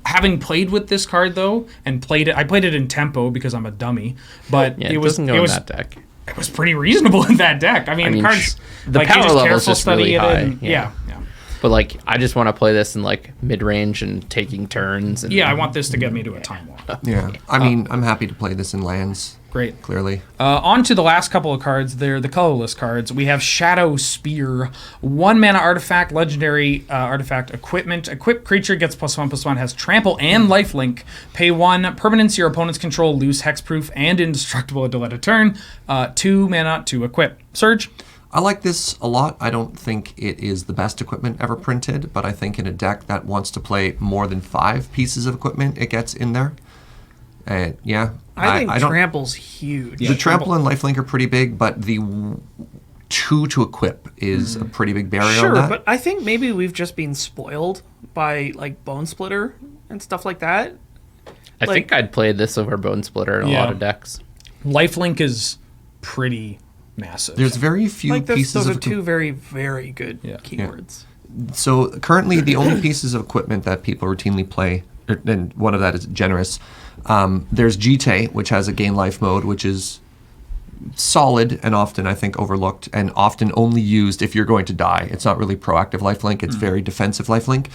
Having played with this card though, and I played it in tempo because I'm a dummy, but Yeah, it was doesn't go in that deck. It was pretty reasonable in that deck. I mean cards the you power just level's careful just study really it high. and, yeah. But I just want to play this in mid range and taking turns. And, Yeah, I want this to get me to a time walk. Yeah. I mean, I'm happy to play this in lands. Great. Clearly. On to the last couple of cards. They're the colorless cards. We have Shadow Spear, 1 mana artifact, legendary artifact equipment. Equipped creature gets +1/+1, has trample and lifelink. Pay 1 permanents your opponents control, lose hexproof and indestructible at delay a turn. 2 mana to equip. Serge? I like this a lot. I don't think it is the best equipment ever printed, but I think in a deck that wants to play more than 5 pieces of equipment, it gets in there. And yeah, I think don't. trample's huge. The trample and lifelink are pretty big, but the 2 to equip is a pretty big barrier on Sure, that. but I think maybe we've just been spoiled by Bone Splitter and stuff like that. I think I'd play this over Bone Splitter in a lot of decks. Lifelink is pretty massive. There's very few pieces those of are 2 very, very good keywords. So currently, the only pieces of equipment that people routinely play, and one of that is generous. There's Jite, which has a gain life mode, which is solid and often, I think, overlooked and often only used if you're going to die. It's not really proactive lifelink; it's very defensive lifelink.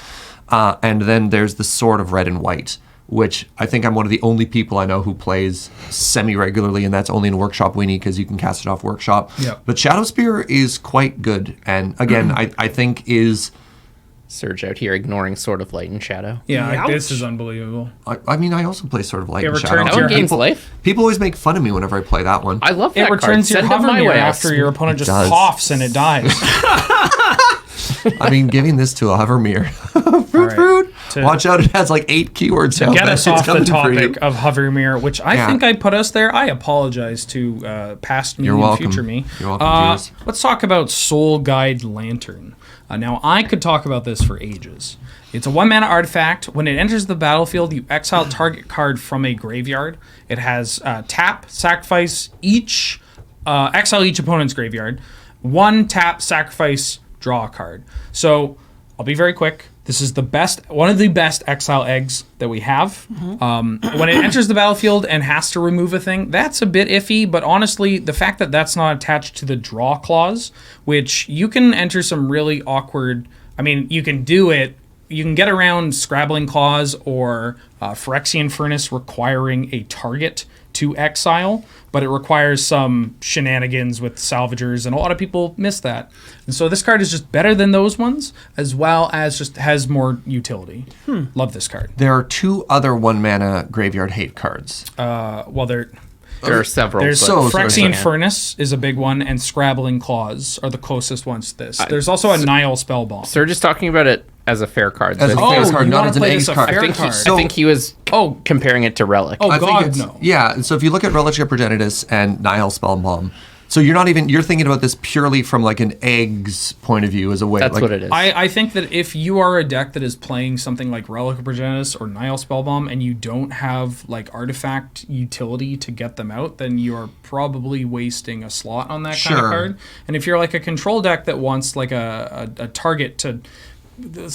And then there's the Sword of Red and White, which I think I'm one of the only people I know who plays semi-regularly, and that's only in Workshop Weenie because you can cast it off Workshop. Yep. But Shadow Spear is quite good, and again, I think is... Surge out here ignoring Sword of Light and Shadow. Yeah, this is unbelievable. I mean, I also play Sword of Light and Shadow. returns your game's life. People always make fun of me whenever I play that one. I love that It returns card. your Send it hover my mirror way. after your opponent just does. coughs and it dies. I mean, giving this to a hover mirror. Right. Rude. To- Watch out, it has like 8 keywords. To get us off the topic of hover mirror, which I Yeah. think I put us there. I apologize to past me You're and welcome. future me. You're welcome, viewers. Let's talk about Soul Guide Lantern. Now, I could talk about this for ages. It's a 1-mana artifact. When it enters the battlefield, you exile target card from a graveyard. It has tap, sacrifice each, exile each opponent's graveyard. 1 tap, sacrifice, draw a card. So I'll be very quick. This is one of the best exile eggs that we have. When it enters the battlefield and has to remove a thing, that's a bit iffy. But honestly, the fact that that's not attached to the draw clause, which you can enter some really awkward. I mean, you can do it. You can get around Scrabbling Claws or Phyrexian Furnace requiring a target to exile, but it requires some shenanigans with salvagers, and a lot of people miss that. And so this card is just better than those ones, as well as just has more utility. Love this card. There are 2 other 1-mana graveyard hate cards. Well, there There are several. There's but- Phyrexian Furnace is a big one, and Scrabbling Claws are the closest ones to this. There's also a Nile Spellbomb. Serge is talking about it as a fair card. As so a I think- fair card, you not wanna as an play eggs this a card. fair I think, card. I think he was comparing it to Relic. Oh, I think God, it's, no. Yeah, so if you look at Relic of Progenitus and Nihil Spellbomb, so you're thinking about this purely from like an eggs point of view as a way. That's like, what it is. I think that if you are a deck that is playing something like Relic of Progenitus or Nile Spellbomb and you don't have like artifact utility to get them out, then you are probably wasting a slot on that kind of Sure. card. And if you're like a control deck that wants like a target to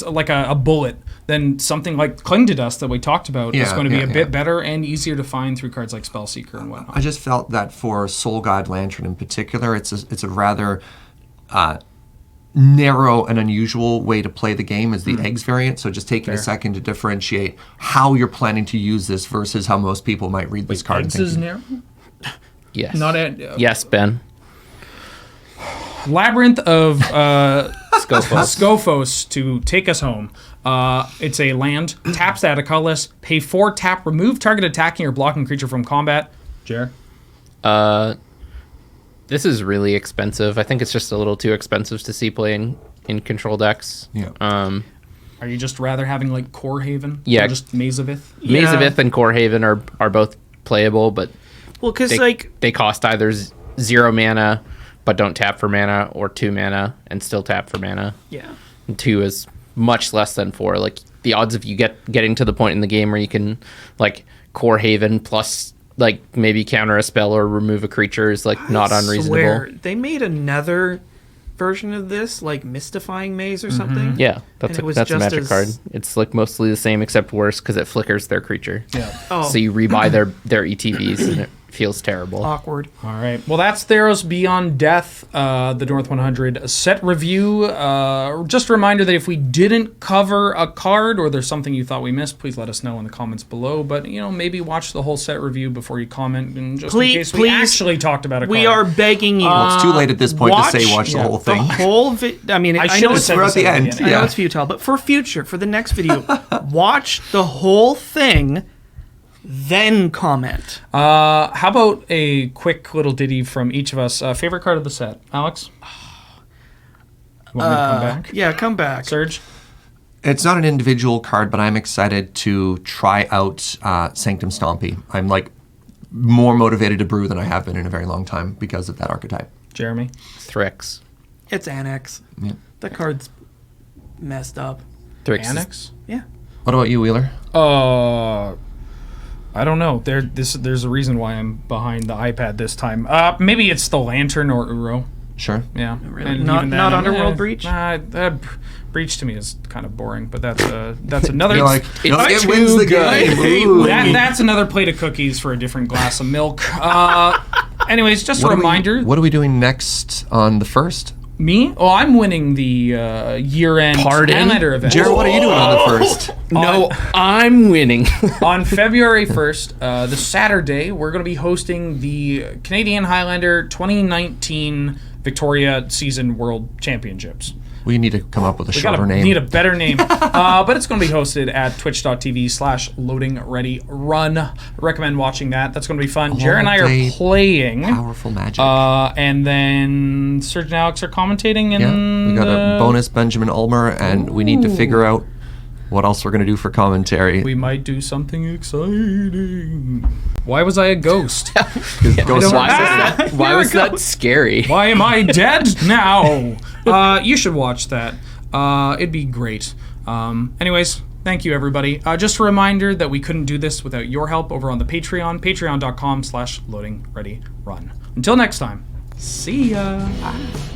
like a bullet, then something like Cling to Dust that we talked about is going to be a bit better and easier to find through cards like Spellseeker and whatnot. I just felt that for Soul Guide Lantern in particular, it's a rather narrow and unusual way to play the game as the eggs variant. So just taking a second to differentiate how you're planning to use this versus how most people might read this card. Eggs is narrow? Yes. Not at Yes, Ben. Labyrinth of Scophos. Scophos to take us home. It's a land. Taps that, a colorless. Pay 4 tap. Remove target attacking or blocking creature from combat. Jer? This is really expensive. I think it's just a little too expensive to see playing in control decks. Yeah. Are you just rather having like Core Haven? Yeah. Or just Maze of Ith? Maze of Ith and Core Haven are both playable, but Well, because they cost either 0 mana but don't tap for mana, or 2 mana and still tap for mana. yeah. And 2 is much less than 4. Like the odds of you getting to the point in the game where you can like Core Haven plus like maybe counter a spell or remove a creature is like not unreasonable. Swear, they made another version of this, like Mystifying Maze or something. Yeah, that's And it was that's a just magic as- card. It's like mostly the same except worse because it flickers their creature. Yeah. Oh, So you rebuy their ETBs and it feels terrible. awkward. All right. Well, that's Theros Beyond Death, the North 100 set review. Just a reminder that if we didn't cover a card or there's something you thought we missed, please let us know in the comments below. But, maybe watch the whole set review before you comment, and just in case we actually talked about a card. We are begging you. It's too late at this point to say watch the whole thing. The whole I mean, I should know have it's said we're this at the at end. beginning. I know Yeah. it's futile, but for the next video, watch the whole thing, then comment. How about a quick little ditty from each of us? Favorite card of the set, Alex? You want me to come back? Yeah, come back. Serge? It's not an individual card, but I'm excited to try out Sanctum Stompy. I'm like more motivated to brew than I have been in a very long time because of that archetype. Jeremy? Thrix. It's Annex. Yeah. The card's messed up. Thrix. is- Annex? Yeah. What about you, Wheeler? I don't know. There's a reason why I'm behind the iPad this time. Maybe it's the Lantern or Uro. Sure. Yeah. Really? And Not- even then, not Underworld Breach? Breach to me is kind of boring, but that's another. You're like, it's it wins the game. Ooh. that's another plate of cookies for a different glass of milk. Anyways, just a What reminder. are we doing next on the first? Me? Oh, I'm winning the year-end Highlander event. Jared, what are you doing on the 1st? No, I'm winning. On February 1st, the Saturday, we're going to be hosting the Canadian Highlander 2019 Victoria Season World Championships. We need to come up with a shorter name. We need a better name. But it's going to be hosted at twitch.tv/loadingreadyrun. Recommend watching that. That's going to be fun. Jared and I are playing. Powerful magic. And then Serge and Alex are commentating. And we got a bonus Benjamin Ulmer, and we need to figure out what else we're going to do for commentary. We might do something exciting. Why was I a ghost? Why was that scary? Why am I dead now? You should watch that. It'd be great. Anyways, thank you, everybody. Just a reminder that we couldn't do this without your help over on the Patreon, patreon.com/loadingreadyrun. Until next time, see ya. Bye.